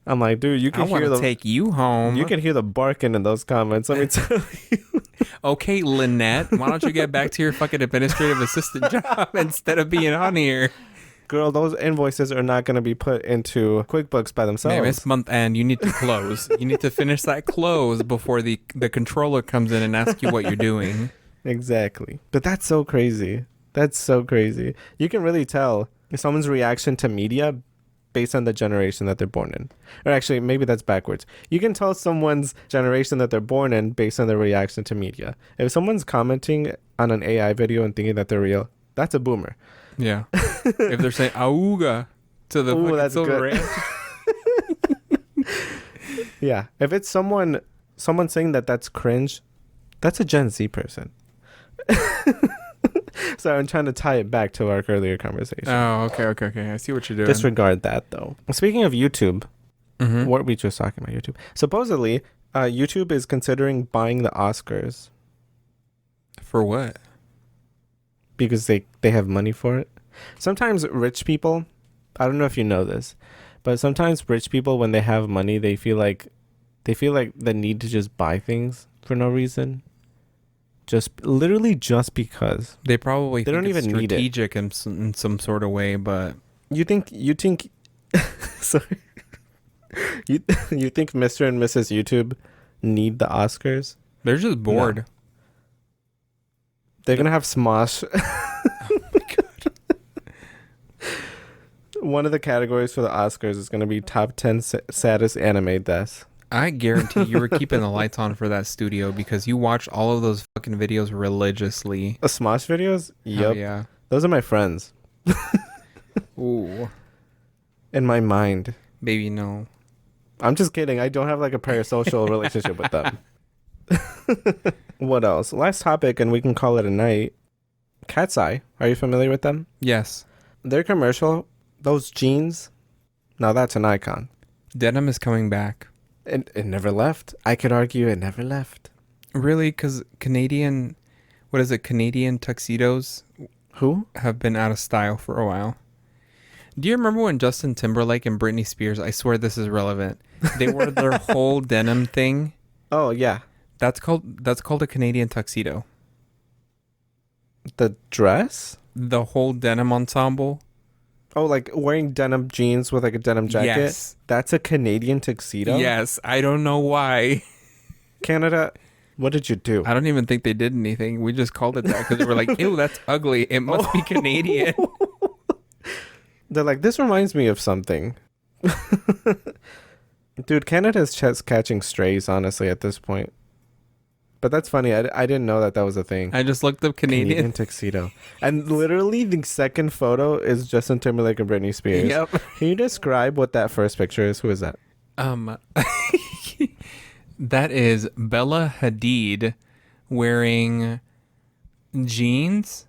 I'm like, dude, you can hear take you home. You can hear the barking in those comments. Let me tell you. Okay, Lynette, why don't you get back to your fucking administrative assistant job instead of being on here? Girl, those invoices are not going to be put into QuickBooks by themselves. Man, it's month end. You need to close. You need to finish that close before the controller comes in and asks you what you're doing. Exactly. But that's so crazy. That's so crazy. You can really tell someone's reaction to media based on the generation that they're born in. Or actually, maybe that's backwards. You can tell someone's generation that they're born in based on their reaction to media. If someone's commenting on an AI video and thinking that they're real, that's a boomer. Yeah. If they're saying auga to the fucking silver ranch. Yeah. If it's someone saying that that's cringe, that's a Gen Z person. So I'm trying to tie it back to our earlier conversation. Oh, okay. I see what you're doing. Disregard that, though. Speaking of YouTube, what were we just talking about YouTube? Supposedly, YouTube is considering buying the Oscars. For what? Because they have money for it. Sometimes rich people, I don't know if you know this, but sometimes rich people, when they have money, they feel like the need to just buy things for no reason. Literally just because they probably they don't even need it. Strategic in some sort of way, but you think sorry, you think Mr. and Mrs. YouTube need the Oscars? They're just bored. No. They're gonna have Smosh. Oh my god! One of the categories for the Oscars is gonna be top 10 saddest anime deaths. I guarantee you were keeping the lights on for that studio because you watch all of those fucking videos religiously. The Smosh videos? Yep. Oh, yeah. Those are my friends. Ooh. In my mind. Baby, no. I'm just kidding. I don't have like a parasocial relationship with them. What else? Last topic, and we can call it a night. Cat's Eye. Are you familiar with them? Yes. Their commercial, those jeans, now that's an icon. Denim is coming back. It never left. I could argue it never left. Really? Because Canadian tuxedos have been out of style for a while. Do you remember when Justin Timberlake and Britney Spears, I swear this is relevant, they wore their whole denim thing? Oh, yeah. That's called a Canadian tuxedo. The dress? The whole denim ensemble? Oh, like wearing denim jeans with like a denim jacket? Yes. That's a Canadian tuxedo? Yes. I don't know why. Canada, what did you do? I don't even think they did anything. We just called it that because we were like, ew, that's ugly. It must be Canadian. They're like, this reminds me of something. Dude, Canada's just catching strays, honestly, at this point. But that's funny. I didn't know that was a thing. I just looked up Canadian tuxedo. And literally the second photo is Justin Timberlake and Britney Spears. Yep. Can you describe what that first picture is? Who is that? That is Bella Hadid wearing jeans,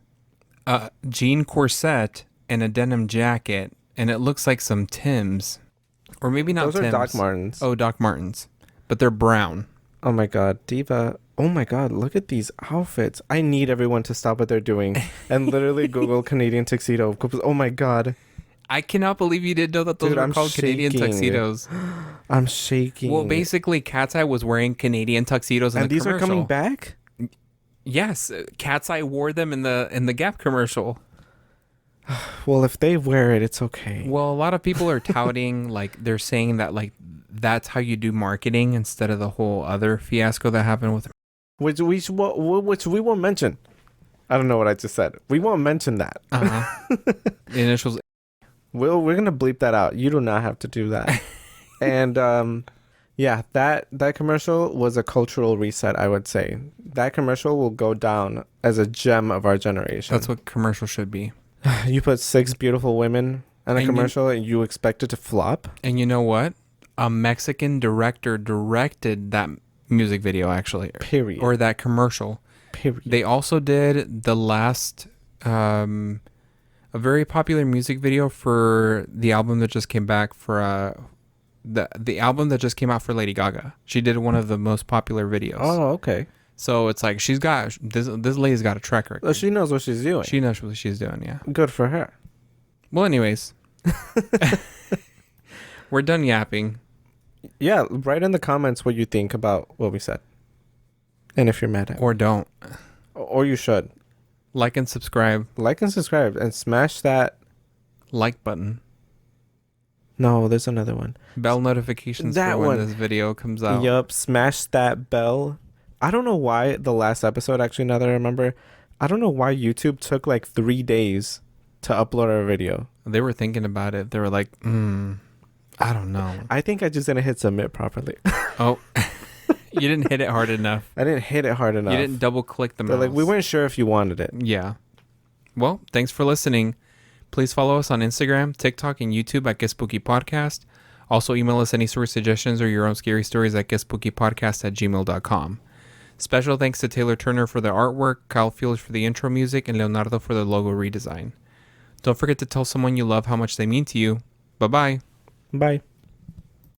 jean corset, and a denim jacket. And it looks like some Tims. Or maybe not Tims. Those are Doc Martens. Oh, Doc Martens. But they're brown. Oh my god, Diva. Oh my god, look at these outfits. I need everyone to stop what they're doing and literally Google Canadian tuxedo. Oh my god. I cannot believe you didn't know that those were called Canadian tuxedos. I'm shaking. Well, basically, Cat's Eye was wearing Canadian tuxedos in the commercial. And these are coming back? Yes. Cat's Eye wore them in the Gap commercial. Well, if they wear it, it's okay. Well, a lot of people are touting, like, they're saying that, like, that's how you do marketing instead of the whole other fiasco that happened with... Which we won't mention. I don't know what I just said. We won't mention that. Uh-huh. The initials... We're going to bleep that out. You do not have to do that. And, yeah, that commercial was a cultural reset, I would say. That commercial will go down as a gem of our generation. That's what commercial should be. You put 6 beautiful women in a commercial and you expect it to flop? And you know what? A Mexican director directed that music video, actually. Period. Or that commercial. Period. They also did the last... a very popular music video for the album that just came back for... the album that just came out for Lady Gaga. She did one of the most popular videos. Oh, okay. So it's like she's got this lady's got a track record. Well, she knows what she's doing. She knows what she's doing, yeah. Good for her. Well, anyways. We're done yapping. Yeah, write in the comments what you think about what we said. And if you're mad at or don't. Or you should. Like and subscribe. Like and subscribe and smash that like button. No, there's another one. Bell notifications that for when one. this video comes out. Yup, smash that bell. I don't know why the last episode, actually, now that I remember, I don't know why YouTube took like 3 days to upload our video. They were thinking about it. They were like, I don't know. I think I just didn't hit submit properly. Oh, you didn't hit it hard enough. I didn't hit it hard enough. You didn't double click the mouse. Like, we weren't sure if you wanted it. Yeah. Well, thanks for listening. Please follow us on Instagram, TikTok, and YouTube at Get Spooky Podcast. Also, email us any story suggestions or your own scary stories at getspookypodcast@gmail.com. Special thanks to Taylor Turner for the artwork, Kyle Fields for the intro music, and Leonardo for the logo redesign. Don't forget to tell someone you love how much they mean to you. Bye-bye. Bye.